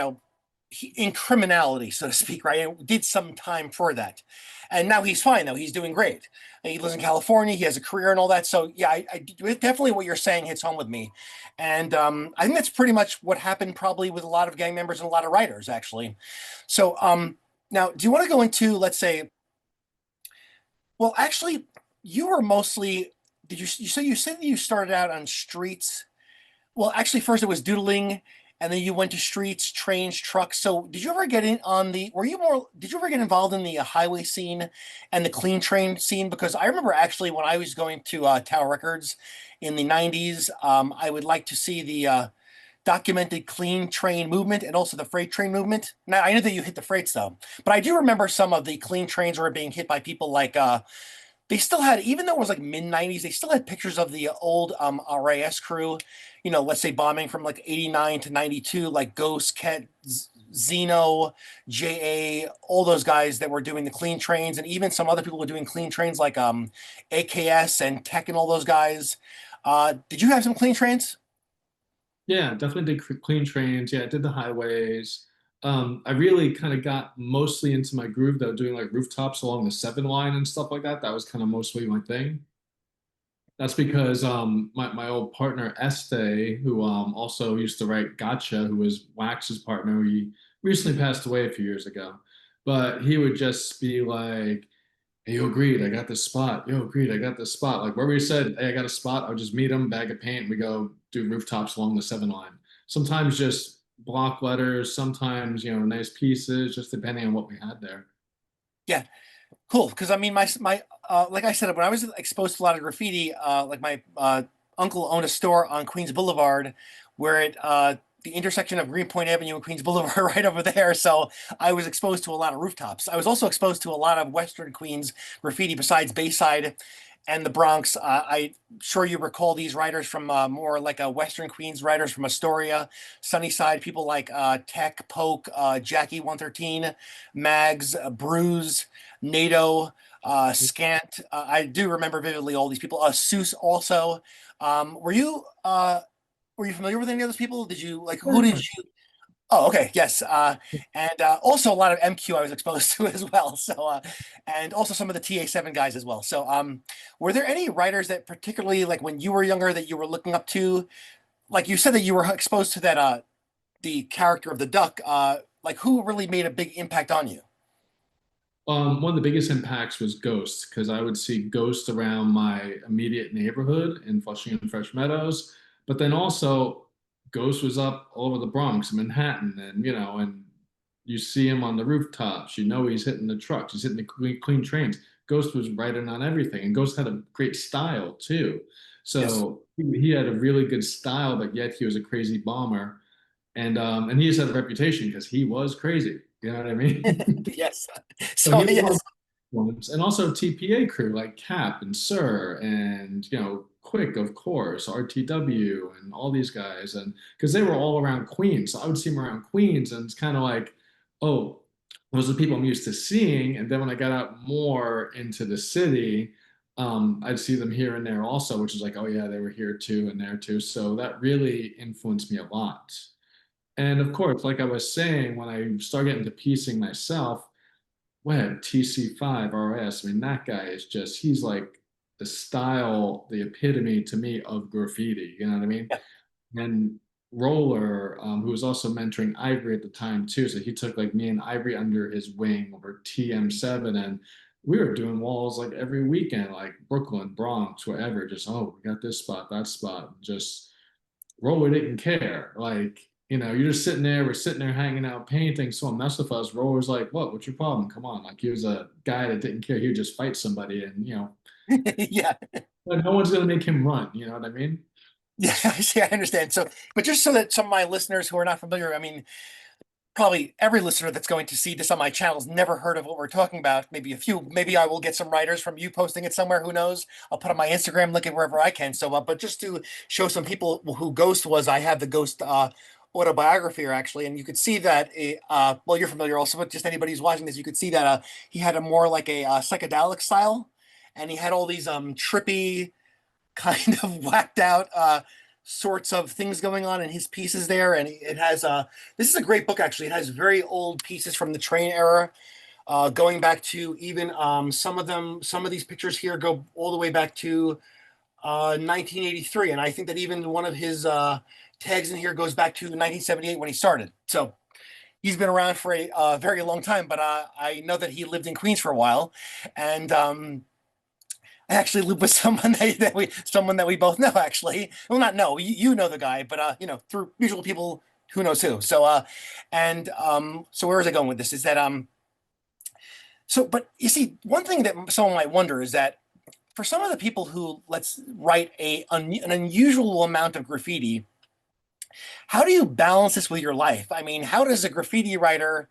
in criminality, so to speak, right? And did some time for that. And now he's fine, though. He's doing great. He lives in California. He has a career and all that. So, yeah, definitely what you're saying hits home with me. And I think that's pretty much what happened probably with a lot of gang members and a lot of writers, actually. So, now, do you want to go into, let's say, well, actually, you were mostly, you said that you started out on streets. Well, actually, first it was doodling, and then you went to streets, trains, trucks. So, did you ever get in on the? Were you more? Did you ever get involved in the highway scene and the clean train scene? Because I remember actually when I was going to Tower Records in the '90s, I would like to see the documented clean train movement and also the freight train movement. Now I know that you hit the freights though, but I do remember some of the clean trains were being hit by people like they still had, even though it was like mid 90s, they still had pictures of the old RAS crew, let's say bombing from like 89 to 92, like Ghost, Kent, Zeno, JA, all those guys that were doing the clean trains, and even some other people were doing clean trains like AKS and Tech and all those guys. Did you have some clean trains? Yeah, definitely did clean trains. Yeah, I did the highways. I really kind of got mostly into my groove though, doing like rooftops along the 7 line and stuff like that. That was kind of mostly my thing. That's because my old partner Este, who also used to write Gotcha, who was Wax's partner, he recently passed away a few years ago. But he would just be like, "Hey, yo, Greed, I got this spot. Yo, Greed, I got this spot." Like where we said, "Hey, I got a spot," I would just meet him, bag of paint, and we go do rooftops along the 7 line. Sometimes just block letters, sometimes nice pieces, just depending on what we had there. Yeah, cool. Because I mean, my like I said, when I was exposed to a lot of graffiti, like my uncle owned a store on Queens Boulevard, where the intersection of Greenpoint Avenue and Queens Boulevard, right over there. So I was exposed to a lot of rooftops. I was also exposed to a lot of Western Queens graffiti besides Bayside and the Bronx. I'm sure you recall these writers from more like a Western Queens writers from Astoria, Sunnyside, people like Tech, Poke, Jackie 113, Mags, Bruise, NATO, Scant. I do remember vividly all these people. Seuss also. Were you familiar with any of those people? Did you like who did you? Oh, okay, yes, and also a lot of MQ I was exposed to as well. So, and also some of the TA7 guys as well. So, were there any writers that particularly like when you were younger that you were looking up to? Like you said that you were exposed to that the character of the duck. Like who really made a big impact on you? One of the biggest impacts was Ghost because I would see Ghost around my immediate neighborhood in Flushing and Fresh Meadows. But then also, Ghost was up all over the Bronx, Manhattan, and and you see him on the rooftops. You know he's hitting the trucks, he's hitting the clean trains. Ghost was riding on everything, and Ghost had a great style too. Yes. So he had a really good style, but yet he was a crazy bomber, and he just had a reputation because he was crazy. You know what I mean? Yes. So So he was one of yes. the ones, and also TPA crew like Cap and Sir and Quick, of course, RTW and all these guys, and because they were all around Queens, so I would see them around Queens, and it's kind of like, oh, those are the people I'm used to seeing. And then when I got out more into the city, I'd see them here and there also, which is like, oh yeah, they were here too and there too. So that really influenced me a lot. And of course, like I was saying, when I started getting to piecing myself, Webb, TC5, RS. I mean, that guy is just, he's like the style, the epitome to me of graffiti. You know what I mean? Yeah. And Roller, who was also mentoring Ivory at the time too. So he took like me and Ivory under his wing over TM7. And we were doing walls like every weekend, like Brooklyn, Bronx, wherever. Just, oh, we got this spot, that spot. Just Roller didn't care. Like, you're just sitting there, we're sitting there hanging out, painting, someone messed with us. Roller's like, what? What's your problem? Come on. Like, he was a guy that didn't care. He would just fight somebody, and, Yeah. but no one's going to make him run. You know what I mean? Yeah. I see. I understand. So, but just so that some of my listeners who are not familiar, I mean, probably every listener that's going to see this on my channel has never heard of what we're talking about. Maybe a few. Maybe I will get some writers from you posting it somewhere. Who knows? I'll put on my Instagram, link it wherever I can. So, but just to show some people who Ghost was, I have the Ghost autobiography here actually, and you could see that. Well, you're familiar also, but just anybody who's watching this, you could see that he had a more like a psychedelic style, and he had all these trippy kind of whacked out sorts of things going on in his pieces there. And it has this is a great book actually. It has very old pieces from the train era, going back to even some of these pictures here go all the way back to 1983. And I think that even one of his tags in here goes back to 1978 when he started. So he's been around for a very long time, but I know that he lived in Queens for a while. And I actually live with someone that we both know actually. Well, not know, you know the guy, but through mutual people who knows who. So and so where is I going with this? Is that so but you see, one thing that someone might wonder is that for some of the people who let's write an unusual amount of graffiti, how do you balance this with your life? I mean, how does a graffiti writer,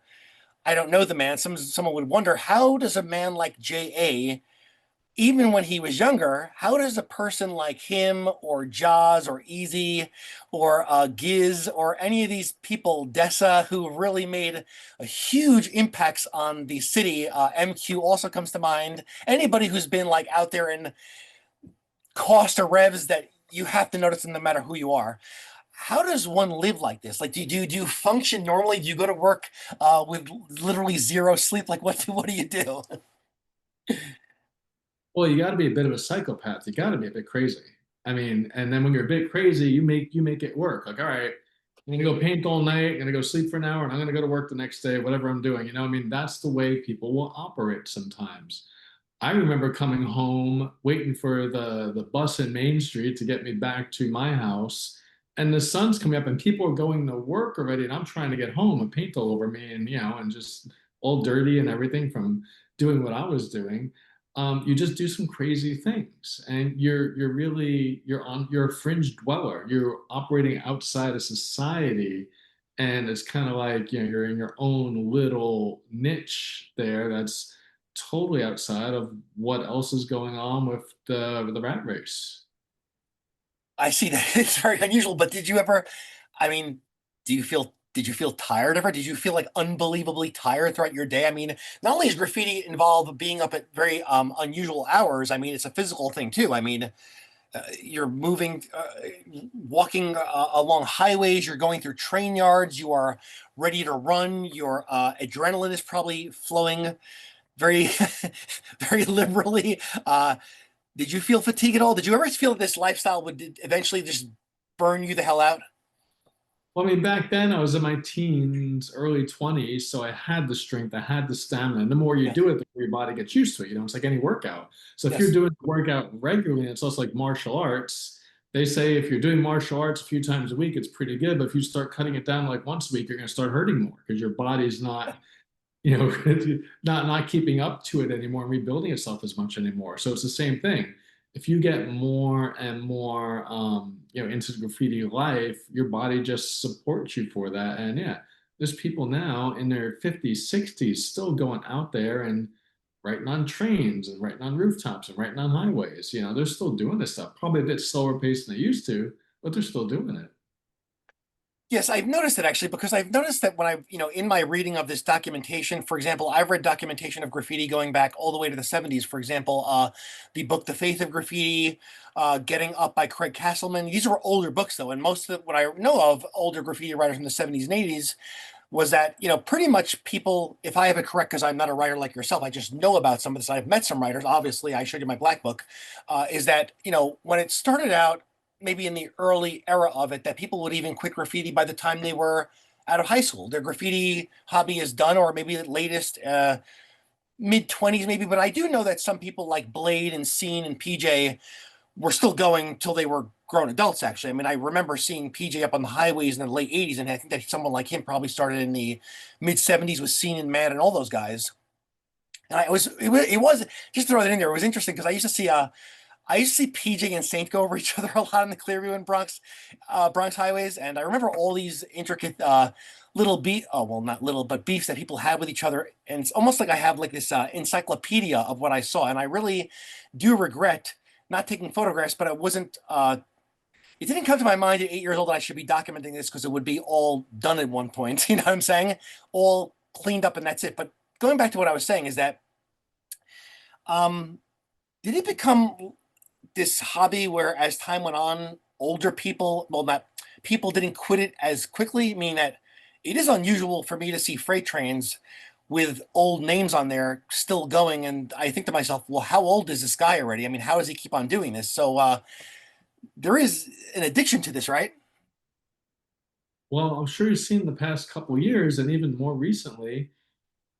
I don't know the man, someone would wonder, how does a man like JA, even when he was younger, how does a person like him or Jaws or Easy or Giz or any of these people, Dessa, who really made a huge impacts on the city, MQ also comes to mind. Anybody who's been like out there in cost or revs that you have to notice them no matter who you are. How does one live like this? Like, do you function normally? Do you go to work with literally zero sleep? Like, what do you do? Well, you got to be a bit of a psychopath. You got to be a bit crazy. I mean, and then when you're a bit crazy, you make it work. Like, all right, I'm gonna go paint all night. I'm gonna go sleep for an hour, and I'm gonna go to work the next day. Whatever I'm doing, I mean, that's the way people will operate sometimes. I remember coming home, waiting for the bus in Main Street to get me back to my house, and the sun's coming up, and people are going to work already, and I'm trying to get home, and paint all over me, and and just all dirty and everything from doing what I was doing. You just do some crazy things, and you're a fringe dweller. You're operating outside of society, and it's kind of like you're in your own little niche there. That's totally outside of what else is going on with the rat race. I see that it's very unusual, but did you ever, I mean, did you feel tired ever? Did you feel like unbelievably tired throughout your day? I mean, not only does graffiti involve being up at very unusual hours, I mean, it's a physical thing too. I mean, you're moving, walking along highways, you're going through train yards, you are ready to run, your adrenaline is probably flowing very, very liberally. Did you feel fatigue at all? Did you ever feel that this lifestyle would eventually just burn you the hell out? Well, I mean, back then I was in my teens, early 20s, so I had the strength, I had the stamina. And the more you Yes. do it, the more your body gets used to it. It's like any workout. So if you're Yes. doing the workout regularly, and it's also like martial arts, they say if you're doing martial arts a few times a week, it's pretty good. But if you start cutting it down like once a week, you're going to start hurting more because your body's not, not keeping up to it anymore and rebuilding itself as much anymore. So it's the same thing. If you get more and more, into the graffiti life, your body just supports you for that. And yeah, there's people now in their 50s, 60s still going out there and writing on trains and writing on rooftops and writing on highways. They're still doing this stuff, probably a bit slower pace than they used to, but they're still doing it. Yes, I've noticed it actually because I've noticed that when in my reading of this documentation, for example, I've read documentation of graffiti going back all the way to the 70s. For example, the book The Faith of Graffiti, Getting Up by Craig Castleman. These were older books though, and most of what I know of older graffiti writers from the 70s and 80s was that, pretty much people, if I have it correct, because I'm not a writer like yourself, I just know about some of this. I've met some writers, obviously, I showed you my black book, is that, when it started out, maybe in the early era of it, that people would even quit graffiti by the time they were out of high school. Their graffiti hobby is done, or maybe the latest mid 20s, maybe. But I do know that some people like Blade and Scene and PJ were still going till they were grown adults, actually. I mean, I remember seeing PJ up on the highways in the late 80s, and I think that someone like him probably started in the mid 70s with Scene and Mad and all those guys. And it was just to throw that in there. It was interesting because I used to see PJ and Saint go over each other a lot in the Clearview and Bronx highways, and I remember all these intricate little oh well, not little, but beefs that people had with each other, and it's almost like I have like this encyclopedia of what I saw, and I really do regret not taking photographs, but it wasn't. It didn't come to my mind at 8 years old that I should be documenting this because it would be all done at one point. You know what I'm saying? All cleaned up and that's it. But going back to what I was saying is that um, did it become this hobby where as time went on, older people, well, not people didn't quit it as quickly, meaning that it is unusual for me to see freight trains with old names on there still going. And I think to myself, well, how old is this guy already? I mean, how does he keep on doing this? So there is an addiction to this, right? Well, I'm sure you've seen the past couple years and even more recently,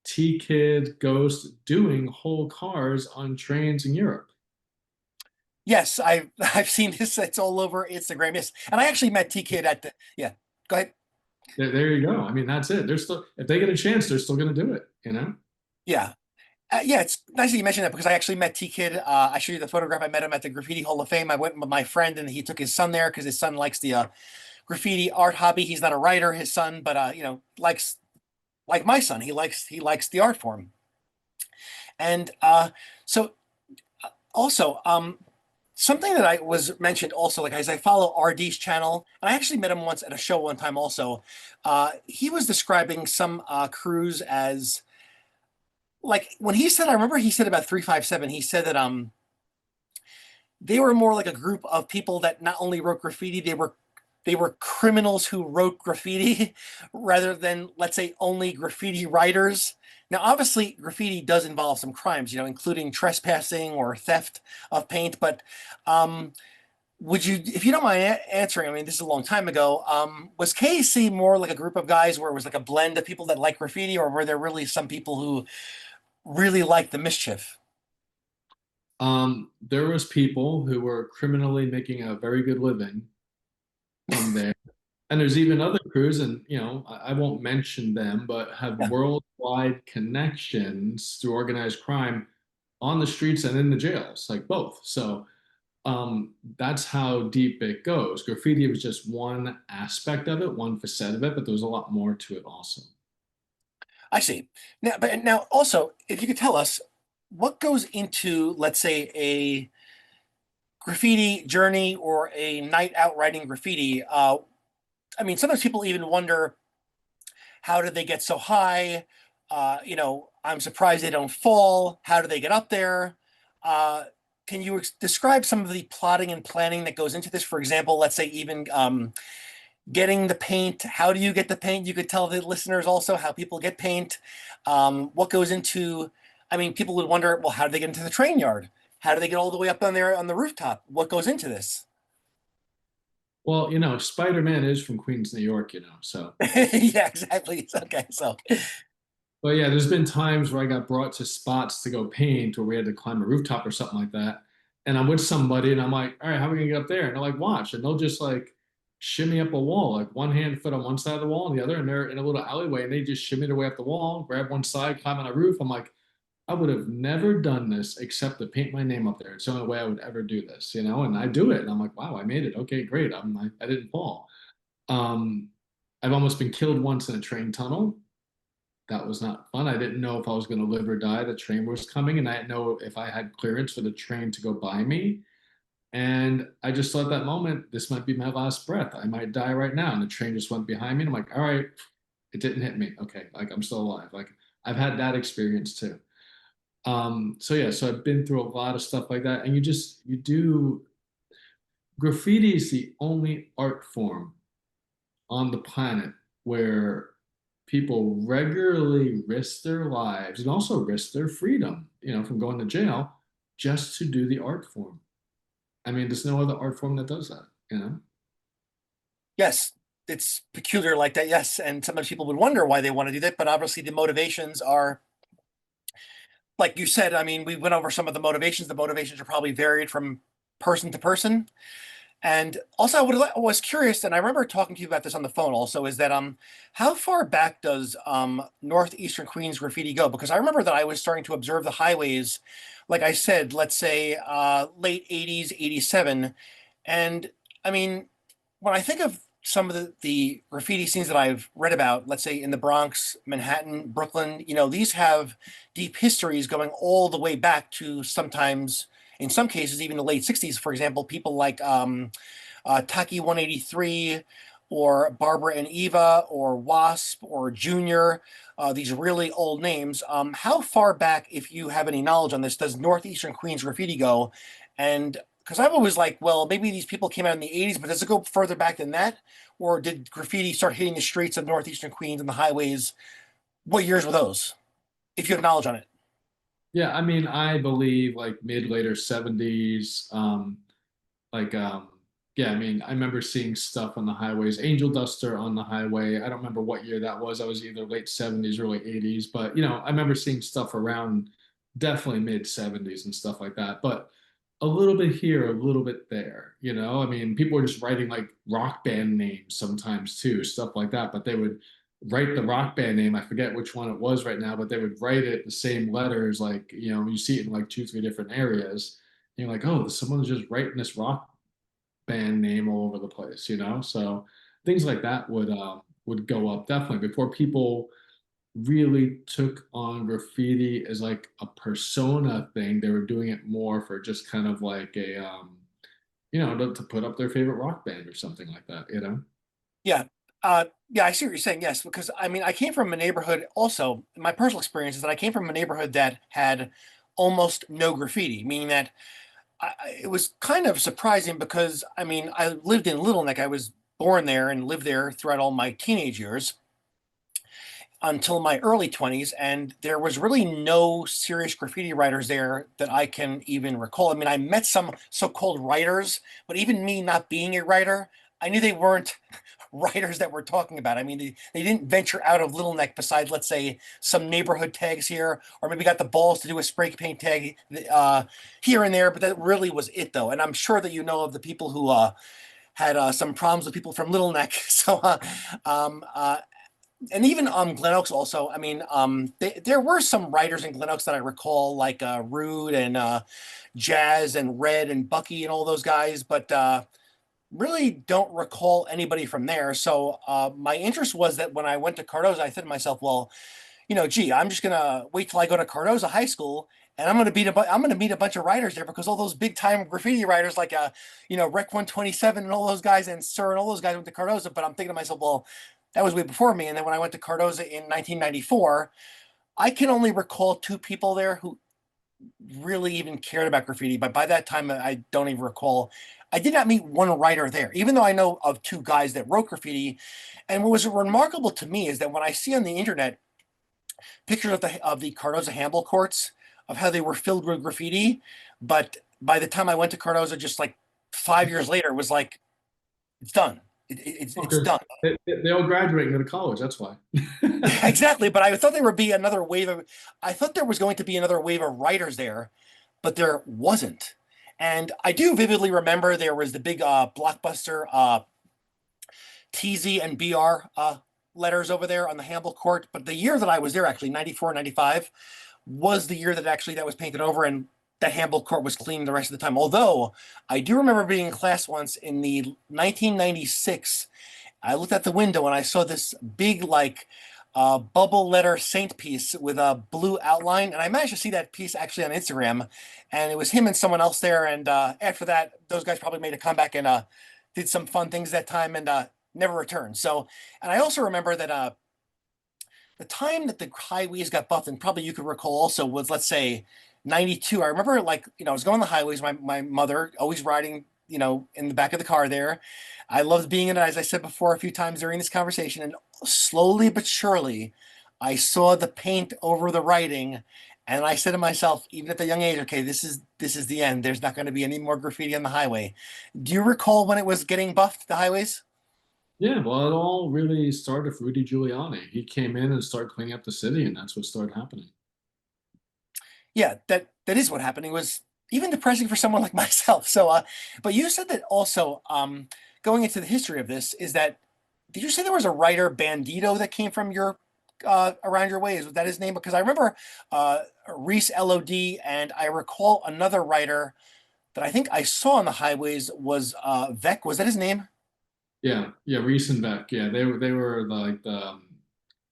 T-Kid Ghost doing whole cars on trains in Europe. Yes, I've seen this. It's all over Instagram. Yes, and I actually met T Kid at the. Yeah, go ahead. There you go. I mean, that's it. They're still, if they get a chance, they're still going to do it. Yeah, yeah, it's nice that you mentioned that because I actually met T Kid. I showed you the photograph. I met him at the Graffiti Hall of Fame. I went with my friend, and he took his son there because his son likes the graffiti art hobby. He's not a writer, his son, but likes like my son. He likes the art form, and so also something that I was mentioned also, like as I follow RD's channel, and I actually met him once at a show one time also. He was describing some crews as like when he said, I remember he said about 357, he said that they were more like a group of people that not only wrote graffiti, they were criminals who wrote graffiti rather than, let's say, only graffiti writers. Now, obviously, graffiti does involve some crimes, including trespassing or theft of paint. But would you, if you don't mind answering, I mean, this is a long time ago, was KC more like a group of guys where it was like a blend of people that like graffiti, or were there really some people who really liked the mischief? There was people who were criminally making a very good living from there. And there's even other crews, and I won't mention them, but have Yeah. worldwide connections through organized crime on the streets and in the jails, like both. So that's how deep it goes. Graffiti was just one aspect of it, one facet of it, but there was a lot more to it also. I see. Now also, if you could tell us what goes into, let's say, a graffiti journey or a night out writing graffiti. I mean, sometimes people even wonder how did they get so high? I'm surprised they don't fall. How do they get up there? Uh, can you describe some of the plotting and planning that goes into this? For example, let's say even getting the paint. How do you get the paint? You could tell the listeners also how people get paint. What goes into, I mean, people would wonder, well, how do they get into the train yard? How do they get all the way up on there on the rooftop? What goes into this? Well, Spider-Man is from Queens, New York, so. Yeah, exactly. It's okay. So, But yeah, there's been times where I got brought to spots to go paint, or we had to climb a rooftop or something like that. and I'm with somebody and I'm like, all right, how are we gonna get up there? And they're like, watch. And they'll just like shimmy up a wall, like one hand foot on one side of the wall and the other, and they're in a little alleyway and they just shimmy their way up the wall, grab one side, climb on a roof. I'm like, I would have never done this except to paint my name up there. It's the only way I would ever do this, you know? And I do it. And I'm like, wow, I made it. Okay, great. I didn't fall. Um, I've almost been killed once in a train tunnel. That was not fun. I didn't know if I was going to live or die. The train was coming, and I didn't know if I had clearance for the train to go by me. And I just thought that moment, this might be my last breath. I might die right now. And the train just went behind me. And I'm like, all right, it didn't hit me. Okay, like I'm still alive. Like I've had that experience too. So yeah, so I've been through a lot of stuff like that. And you do, graffiti is the only art form on the planet where people regularly risk their lives and also risk their freedom, from going to jail just to do the art form. I mean, there's no other art form that does that. Yes, it's peculiar like that. Yes, and sometimes people would wonder why they want to do that, but obviously the motivations are, like you said. I mean, we went over some of the motivations. The motivations are probably varied from person to person. And also, was curious, and I remember talking to you about this on the phone. Also, is that how far back does northeastern Queens graffiti go? Because I remember that I was starting to observe the highways, like I said, let's say late '80s, '87, and I mean, when I think of some of the graffiti scenes that I've read about, let's say in the Bronx, Manhattan, Brooklyn, these have deep histories going all the way back to sometimes, in some cases, even the late 60s. For example, people like Taki 183 or Barbara and Eva or Wasp or Junior, these really old names. How far back, if you have any knowledge on this, does Northeastern Queens graffiti go? And because I've always like, well, maybe these people came out in the 80s, but does it go further back than that? Or did graffiti start hitting the streets of Northeastern Queens and the highways? What years were those, if you have knowledge on it? Yeah, I mean, I believe like mid later 70s. Like yeah, I mean, I remember seeing stuff on the highways, Angel Duster on the highway. I don't remember what year that was. I was either late 70s, early 80s, but I remember seeing stuff around definitely mid 70s and stuff like that. But a little bit here, a little bit there. I mean, people were just writing like rock band names sometimes too, stuff like that, but they would write the rock band name. I forget which one it was right now, but they would write it the same letters, like, you see it in like two, three different areas. And you're like, oh, someone's just writing this rock band name all over the place. So things like that would go up definitely before people really took on graffiti as like a persona thing. They were doing it more for just kind of like a to put up their favorite rock band or something like that. Yeah. Yeah, I see what you're saying. Yes, because I mean, I came from a neighborhood also. My personal experience is that I came from a neighborhood that had almost no graffiti, meaning that it was kind of surprising because I mean, I lived in Little Neck. I was born there and lived there throughout all my teenage years until my early 20s, and there was really no serious graffiti writers there that I can even recall. I mean, I met some so-called writers, but even me not being a writer, I knew they weren't writers that we're talking about. I mean, they didn't venture out of Little Neck besides, let's say, some neighborhood tags here, or maybe got the balls to do a spray paint tag here and there, but that really was it, though. And I'm sure that you know of the people who had some problems with people from Little Neck. So, um, uh, and even Glen Oaks also. I mean, there were some writers in Glen Oaks that I recall, like Rude and Jazz and Red and Bucky and all those guys, but really don't recall anybody from there. So my interest was that when I went to Cardozo, I said to myself, well, gee, I'm just gonna wait till I go to Cardozo High School, and I'm gonna meet a bunch of writers there because all those big time graffiti writers like Rec 127 and all those guys and Sir and all those guys went to Cardozo. But I'm thinking to myself, well, that was way before me. And then when I went to Cardozo in 1994, I can only recall two people there who really even cared about graffiti. But by that time, I don't even recall. I did not meet one writer there, even though I know of two guys that wrote graffiti. And what was remarkable to me is that when I see on the internet pictures of the Cardozo handball courts, of how they were filled with graffiti, but by the time I went to Cardozo, just like 5 years later, it was like it's done. It's Because done. they all graduate and go to college. That's why. Exactly, but I thought there would be another wave of. I thought there was going to be another wave of writers there, but there wasn't. And I do vividly remember there was the big blockbuster TZ and BR letters over there on the handball court. But the year that I was there, actually, 94, 95, was the year that actually that was painted over and that handball court was clean the rest of the time. Although I do remember being in class once in the 1996. I looked out the window and I saw this big, like, bubble letter saint piece with a blue outline. And I managed to see that piece actually on Instagram. And it was him and someone else there. And after that, those guys probably made a comeback and did some fun things that time and never returned. So, and I also remember that the time that the highways got buffed, and probably you could recall also, was, let's say, 92. I remember, like, I was going on the highways, my mother always riding, in the back of the car there. I loved being in it, as I said before a few times during this conversation. And slowly but surely, I saw the paint over the writing. And I said to myself, even at the young age, okay, this is the end. There's not going to be any more graffiti on the highway. Do you recall when it was getting buffed, the highways? Yeah, well, it all really started with Rudy Giuliani. He came in and started cleaning up the city, and that's what started happening. Yeah, that is what happened. It was even depressing for someone like myself. So, but you said that also, going into the history of this, is that did you say there was a writer Bandito that came from your around your way? Is that his name? Because I remember Reese LOD, and I recall another writer that I think I saw on the highways was Vec. Was that his name? Yeah, yeah, Reese and Beck. Yeah, they were like the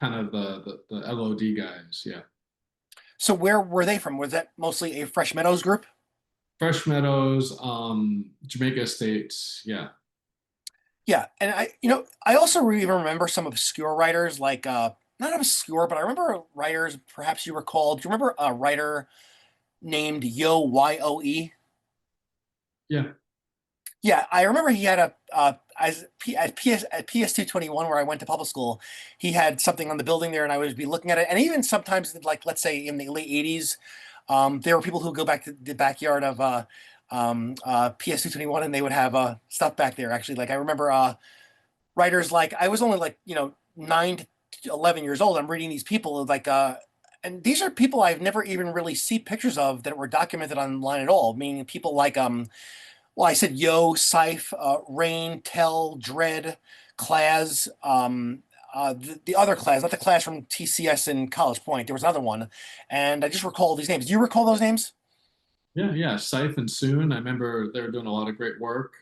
kind of the LOD guys. Yeah, So where were they from? Was that mostly a Fresh Meadows group? Fresh Meadows, Jamaica Estates. Yeah, Yeah, and I also even remember some obscure writers, like not obscure, but I remember writers. Perhaps you recall. Do you remember a writer named Yoe? yeah, Yeah, I remember he had a as P, at PS221 where I went to public school. He had something on the building there, and I would be looking at it. And even sometimes, like, let's say in the late '80s, there were people who go back to the backyard of PS221, and they would have stuff back there. Actually, like I remember writers, like I was only like 9 to 11 years old. I'm reading these people like and these are people I've never even really see pictures of that were documented online at all. Meaning people like well, I said Yo, Syph, Rain, Tell, Dread, Claz, the other class, not the class from TCS in College Point. There was another one, and I just recall these names. Do you recall those names? yeah, yeah. Scythe and Soon. I remember they were doing a lot of great work.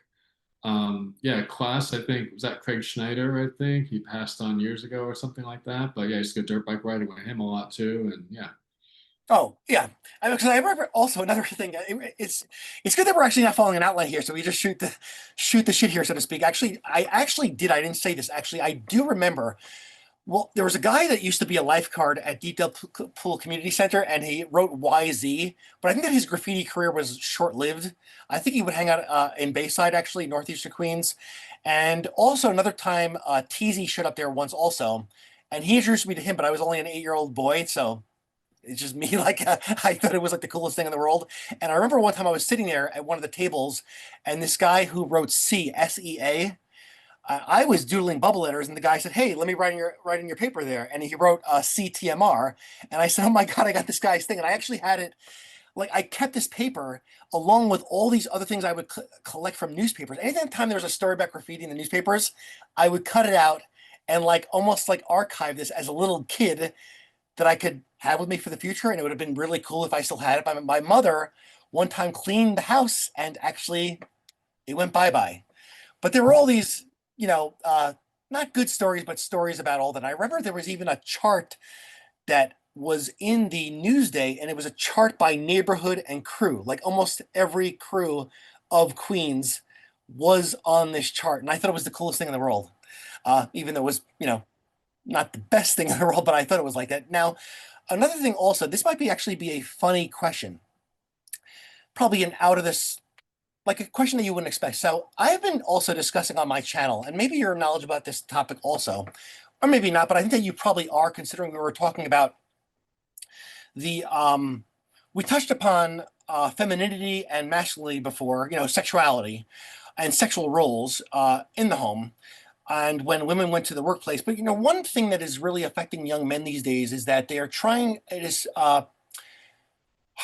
Yeah, Class. I think was that Craig Schneider. I think he passed on years ago or something like that. But yeah, I used to go dirt bike riding with him a lot too. And yeah, Oh yeah, because I remember also another thing. It's good that we're actually not following an outline here, so we just shoot the shit here, so to speak. Actually, I actually did. I didn't say this. Actually, I do remember. Well, there was a guy that used to be a lifeguard at Deepdale Pool Community Center, and he wrote YZ. But I think that his graffiti career was short-lived. I think he would hang out in Bayside, actually, northeastern Queens. And also another time, TZ showed up there once also, and he introduced me to him. But I was only an 8-year-old boy, so it's just me. Like I thought it was like the coolest thing in the world. And I remember one time I was sitting there at one of the tables, and this guy who wrote SEA. I was doodling bubble letters, and the guy said, "Hey, let me write in your paper there." And he wrote CTMR, and I said, "Oh my god, I got this guy's thing." And I actually had it. Like I kept this paper along with all these other things I would collect from newspapers. Anytime there was a story about graffiti in the newspapers, I would cut it out and like almost like archive this as a little kid that I could have with me for the future. And it would have been really cool if I still had it. My mother one time cleaned the house and actually it went bye bye. But there were all these, you know, uh, not good stories, but stories about all that. I remember there was even a chart that was in the Newsday, and it was a chart by neighborhood and crew. Like almost every crew of Queens was on this chart, and I thought it was the coolest thing in the world. Even though it was, not the best thing in the world, but I thought it was like that. Now, another thing also, this might be actually be a funny question, probably an out of this, like a question that you wouldn't expect. So I've been also discussing on my channel, and maybe you're knowledgeable about this topic also, or maybe not, but I think that you probably are, considering we were talking about the we touched upon femininity and masculinity before, sexuality and sexual roles in the home and when women went to the workplace. But one thing that is really affecting young men these days is that they are trying, it is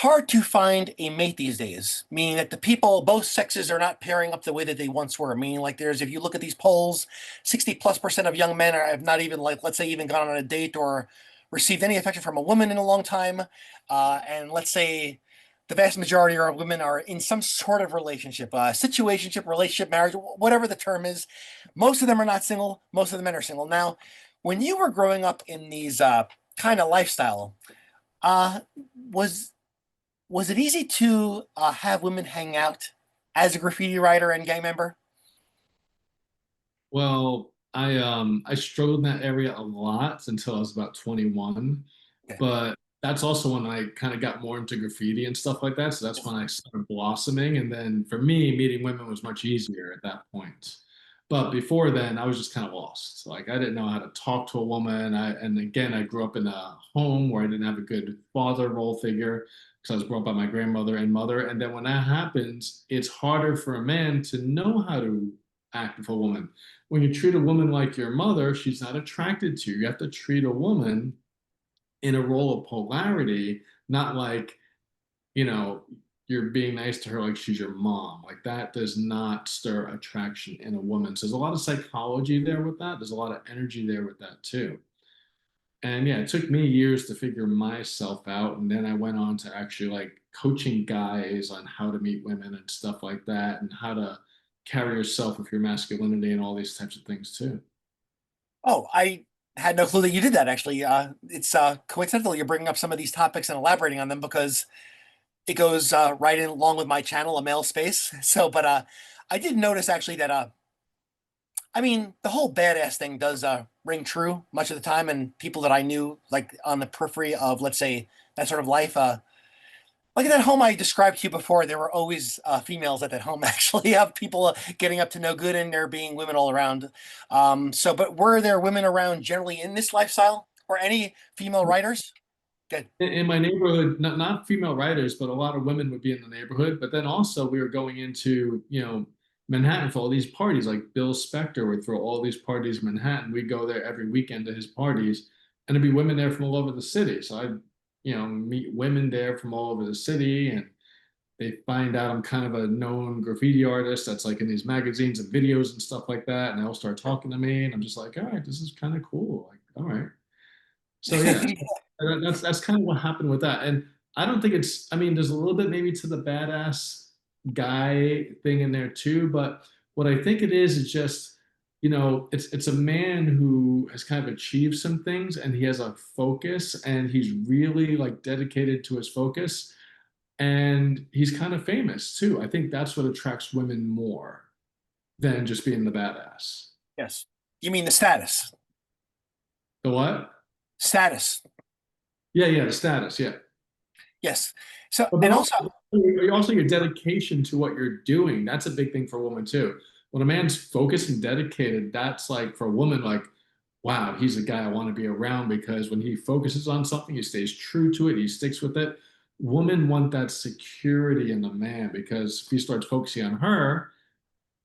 hard to find a mate these days, meaning that the people, both sexes, are not pairing up the way that they once were. Meaning, like, if you look at these polls, 60+% of young men have not even, like, let's say, even gone on a date or received any affection from a woman in a long time. And let's say the vast majority of women are in some sort of relationship, situationship, relationship, marriage, whatever the term is. Most of them are not single. Most of the men are single. Now, when you were growing up in these kind of lifestyle, uh, was was it easy to have women hang out as a graffiti writer and gang member? Well, I struggled in that area a lot until I was about 21. Okay. But that's also when I kind of got more into graffiti and stuff like that. So that's when I started blossoming. And then for me, meeting women was much easier at that point. But before then, I was just kind of lost. Like I didn't know how to talk to a woman. And again, I grew up in a home where I didn't have a good father role figure because I was brought up by my grandmother and mother. And then when that happens, it's harder for a man to know how to act with a woman. When you treat a woman like your mother, she's not attracted to you. You have to treat a woman in a role of polarity, not like, you know, you're being nice to her like she's your mom. Like that does not stir attraction in a woman. So there's a lot of psychology there with that. There's a lot of energy there with that too. And yeah, it took me years to figure myself out. And then I went on to actually like coaching guys on how to meet women and stuff like that and how to carry yourself with your masculinity and all these types of things too. Oh, I had no clue that you did that. Actually, it's coincidental you're bringing up some of these topics and elaborating on them because it goes right in along with my channel, a male space. So, but I did notice actually that I mean, the whole badass thing does ring true much of the time, and people that I knew, like on the periphery of, let's say, that sort of life, like in that home I described to you before, there were always females at that home, actually, of people getting up to no good and there being women all around. So, but were there women around generally in this lifestyle or any female writers? Good. In my neighborhood, not female writers, but a lot of women would be in the neighborhood. But then also we were going into, Manhattan for all these parties. Like Bill Spector would throw all these parties in Manhattan. We'd go there every weekend to his parties, and there'd be women there from all over the city. So I'd, meet women there from all over the city, and they find out I'm kind of a known graffiti artist that's like in these magazines and videos and stuff like that. And they'll start talking to me, and I'm just like, all right, this is kind of cool. Like, all right. So yeah, that's kind of what happened with that. And I don't think it's, I mean, there's a little bit maybe to the badass guy thing in there too, but what I think it is just, it's a man who has kind of achieved some things and he has a focus and he's really like dedicated to his focus and he's kind of famous too. I think that's what attracts women more than just being the badass. Yes. You mean the status? The what? Status. Yeah, yeah, the status, yeah. Yes. So, But then and also, also your dedication to what you're doing. That's a big thing for a woman too. When a man's focused and dedicated, that's like for a woman, like, wow, he's a guy I want to be around because when he focuses on something, he stays true to it, he sticks with it. Women want that security in the man because if he starts focusing on her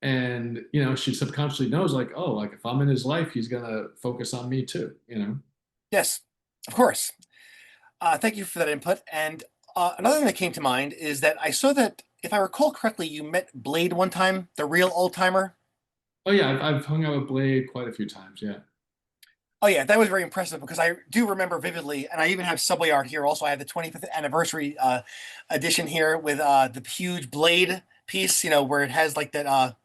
and she subconsciously knows like, oh, like if I'm in his life, he's gonna focus on me too. yes, of course. Thank you for that input. And another thing that came to mind is that I saw that, if I recall correctly, you met Blade one time, the real old timer. Oh yeah, I've hung out with Blade quite a few times, yeah. Oh yeah, that was very impressive because I do remember vividly, and I even have subway art here. Also, I have the 25th anniversary edition here with the huge Blade piece. Where it has like that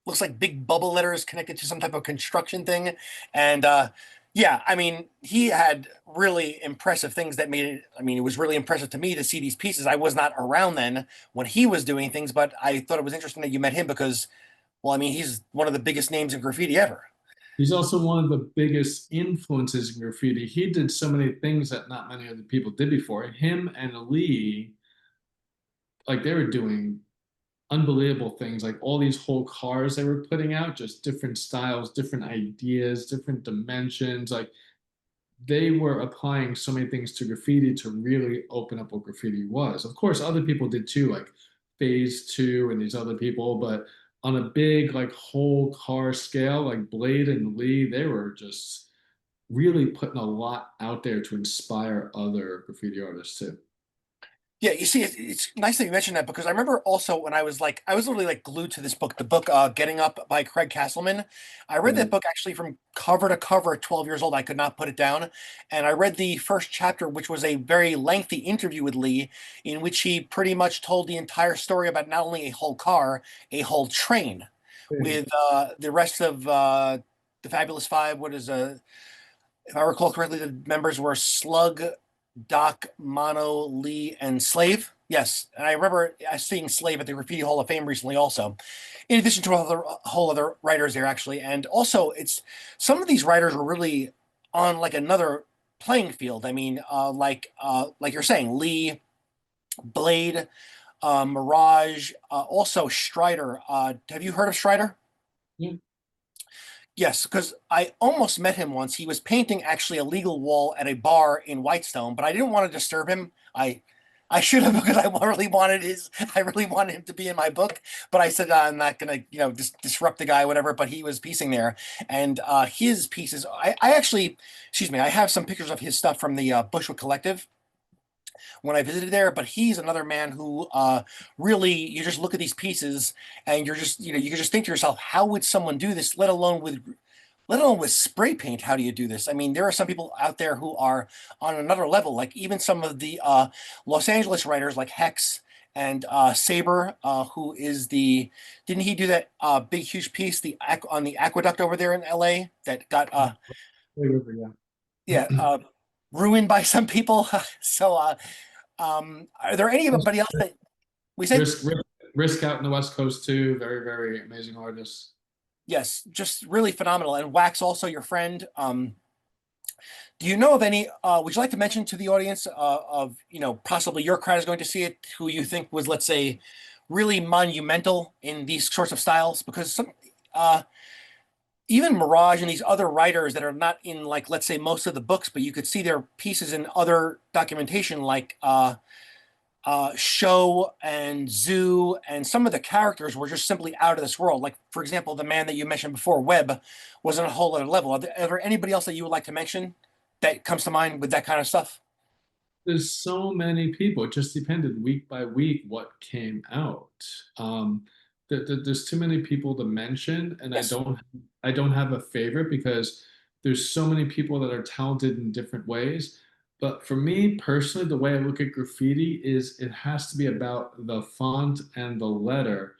looks like big bubble letters connected to some type of construction thing, and yeah, I mean, he had really impressive things that made it. I mean, it was really impressive to me to see these pieces. I was not around then when he was doing things, but I thought it was interesting that you met him because, well, I mean, he's one of the biggest names in graffiti ever. He's also one of the biggest influences in graffiti. He did so many things that not many other people did before. Him and Lee, like they were doing unbelievable things, like all these whole cars they were putting out, just different styles, different ideas, different dimensions. Like they were applying so many things to graffiti to really open up what graffiti was. Of course, other people did too, like Phase Two and these other people, but on a big like whole car scale, like Blade and Lee, they were just really putting a lot out there to inspire other graffiti artists too. Yeah, you see, it's nice that you mentioned that because I remember also when I was literally like glued to this book, the book Getting Up by Craig Castleman. I read Yeah. that book actually from cover to cover at 12 years old. I could not put it down. And I read the first chapter, which was a very lengthy interview with Lee, in which he pretty much told the entire story about not only a whole car, a whole train, Yeah. with the rest of the Fabulous Five. What is if I recall correctly, the members were Slug, Doc, Mono, Lee, and Slave. Yes, and I remember seeing Slave at the Graffiti Hall of Fame recently, also. In addition to other whole other writers there, actually, and also it's some of these writers were really on like another playing field. I mean, like you're saying, Lee, Blade, Mirage, also Strider. Have you heard of Strider? Yeah. Yes, because I almost met him once. He was painting actually a legal wall at a bar in Whitestone, but I didn't want to disturb him. I should have because I really wanted him to be in my book, but I said I'm not gonna disrupt the guy, whatever. But he was piecing there, and his pieces. I actually, excuse me, I have some pictures of his stuff from the Bushwick Collective when I visited there. But he's another man who really, you just look at these pieces and you're just, you can just think to yourself, how would someone do this, let alone with spray paint? How do you do this? I mean, there are some people out there who are on another level, like even some of the Los Angeles writers like Hex and Saber, who is didn't he do that big, huge piece on the aqueduct over there in LA that got, River, yeah. yeah, ruined by some people? So, are there anybody else that we say? Risk out in the West Coast too. Very, very amazing artists. Yes, just really phenomenal. And Wax, also your friend. Do you know of any? Would you like to mention to the audience of possibly your crowd is going to see it, who you think was, let's say, really monumental in these sorts of styles? Because uh, even Mirage and these other writers that are not in, like, let's say, most of the books, but you could see their pieces in other documentation, like Show and Zoo, and some of the characters were just simply out of this world. Like, for example, the man that you mentioned before, Webb, was on a whole other level. Are there anybody else that you would like to mention that comes to mind with that kind of stuff? There's so many people. It just depended week by week what came out. There's too many people to mention, and Yes. I don't have a favorite because there's so many people that are talented in different ways. But for me personally, the way I look at graffiti is it has to be about the font and the letter.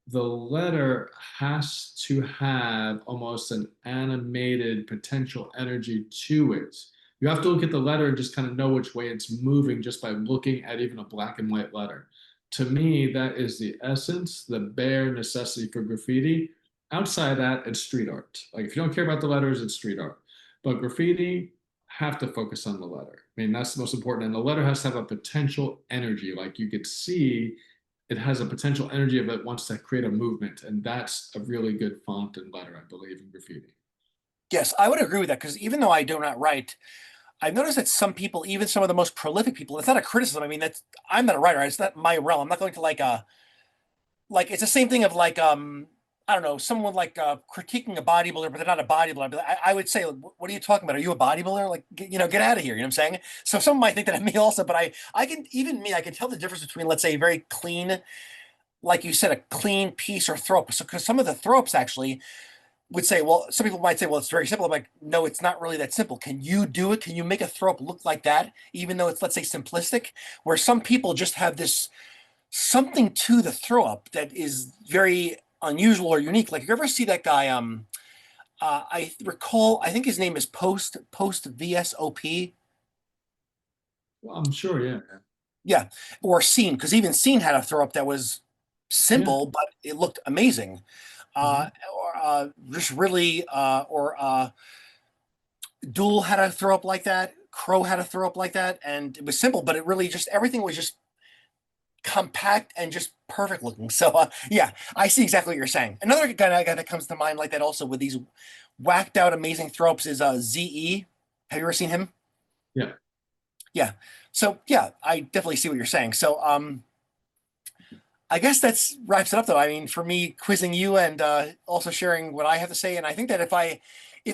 The letter has to have almost an animated potential energy to it. You have to look at the letter and just kind of know which way it's moving just by looking at even a black and white letter. To me, that is the essence, the bare necessity for graffiti. Outside of that, it's street art. Like if you don't care about the letters, it's street art. But graffiti have to focus on the letter. I mean, that's the most important. And the letter has to have a potential energy. Like you could see it has a potential energy of it wants to create a movement. And that's a really good font and letter, I believe, in graffiti. Yes, I would agree with that because even though I do not write, I've noticed that some people, even some of the most prolific people, it's not a criticism. I mean, that's I'm not a writer. It's not my realm. I'm not going to like it's the same thing of like I don't know, someone like critiquing a bodybuilder, but they're not a bodybuilder. But I would say, what are you talking about? Are you a bodybuilder? Like, get out of here. You know what I'm saying? So some might think that of me also, but I can even me, I can tell the difference between, let's say, a very clean, like you said, a clean piece or throw up. So because some of the throw ups actually would say, well, some people might say, well, it's very simple. I'm like, no, it's not really that simple. Can you do it? Can you make a throw up look like that, even though it's, let's say, simplistic? Where some people just have this something to the throw up that is very unusual or unique. Like, you ever see that guy? I recall, I think his name is Post VSOP. Well, I'm sure, yeah. Yeah, or Scene, because even Scene had a throw up that was Yeah. simple, but it looked amazing. Mhm. Or just really, or Duel had a throw up like that. Crow had a throw up like that, and it was simple, but it really just everything was just compact and just perfect looking. So yeah, I see exactly what you're saying. Another guy that comes to mind like that also with these whacked out amazing throw ups is ZE. Have you ever seen him? Yeah. Yeah. So yeah, I definitely see what you're saying. So I guess that's wraps it up though. I mean, for me, quizzing you and also sharing what I have to say, and I think that if I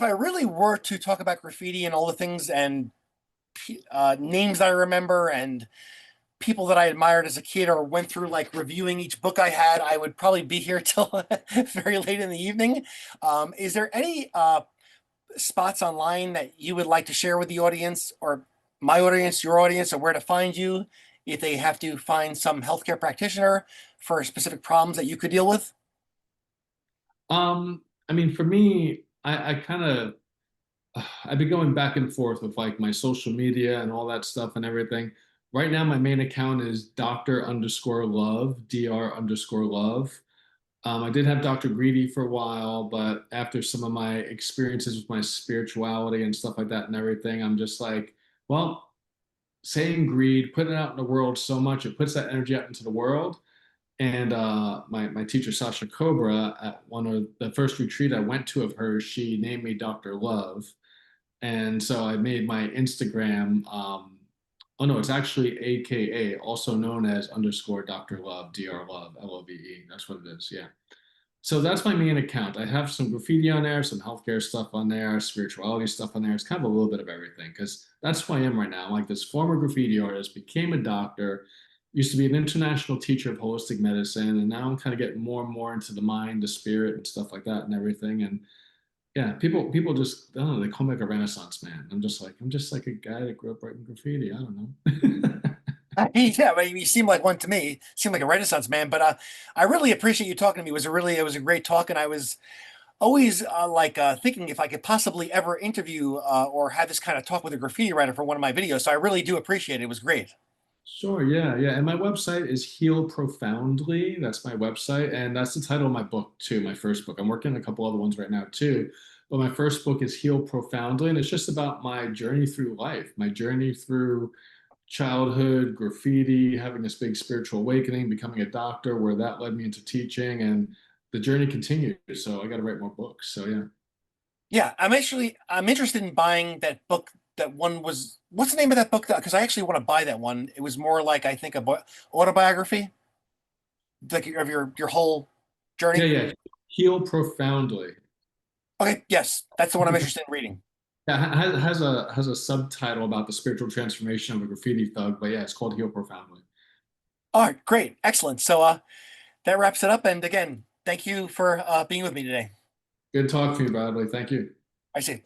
really were to talk about graffiti and all the things and names that I remember and people that I admired as a kid or went through like reviewing each book I had, I would probably be here till very late in the evening. Is there any spots online that you would like to share with the audience or my audience, your audience, or where to find you if they have to find some healthcare practitioner for specific problems that you could deal with? I mean, for me, I kind of I've been going back and forth with like my social media and all that stuff and everything. Right now, my main account is Doctor underscore Love, Dr underscore Love. I did have Dr. Greedy for a while, but after some of my experiences with my spirituality and stuff like that and everything, I'm just like, well, saying greed, putting it out in the world so much, it puts that energy out into the world. And my teacher, Sasha Cobra, at one of the first retreat I went to of hers, she named me Dr. Love. And so I made my Instagram, oh no, it's actually AKA, also known as underscore Dr. Love, Dr. Love, Love. That's what it is. Yeah. So that's my main account. I have some graffiti on there, some healthcare stuff on there, spirituality stuff on there. It's kind of a little bit of everything because that's who I am right now. I'm like this former graffiti artist, became a doctor, used to be an international teacher of holistic medicine, and now I'm kind of getting more and more into the mind, the spirit, and stuff like that and everything. And yeah, people just I don't know, they call me like a Renaissance man. I'm just like a guy that grew up writing graffiti. I don't know. Yeah, but you seem like one to me. Seem like a Renaissance man. But I really appreciate you talking to me. It was a great talk, and I was always thinking if I could possibly ever interview or have this kind of talk with a graffiti writer for one of my videos. So I really do appreciate it. It was great. Sure, yeah, yeah. And my website is Heal Profoundly. That's my website. And that's the title of my book, too, my first book. I'm working on a couple other ones right now, too. But my first book is Heal Profoundly. And it's just about my journey through life, my journey through childhood, graffiti, having this big spiritual awakening, becoming a doctor, where that led me into teaching. And the journey continues. So I got to write more books. So, yeah. Yeah, I'm interested in buying that book. That one was what's the name of that book? Because I actually want to buy that one. It was more like I think a autobiography, like of your whole Yeah, journey. yeah. Heal Profoundly. Okay, yes, that's the one I'm interested in reading. Yeah, has a subtitle about the spiritual transformation of a graffiti thug, but yeah, it's called Heal Profoundly. All right, great, excellent. So that wraps it up. And again, thank you for being with me today. Good talk to you, Bradley. Thank you. I see.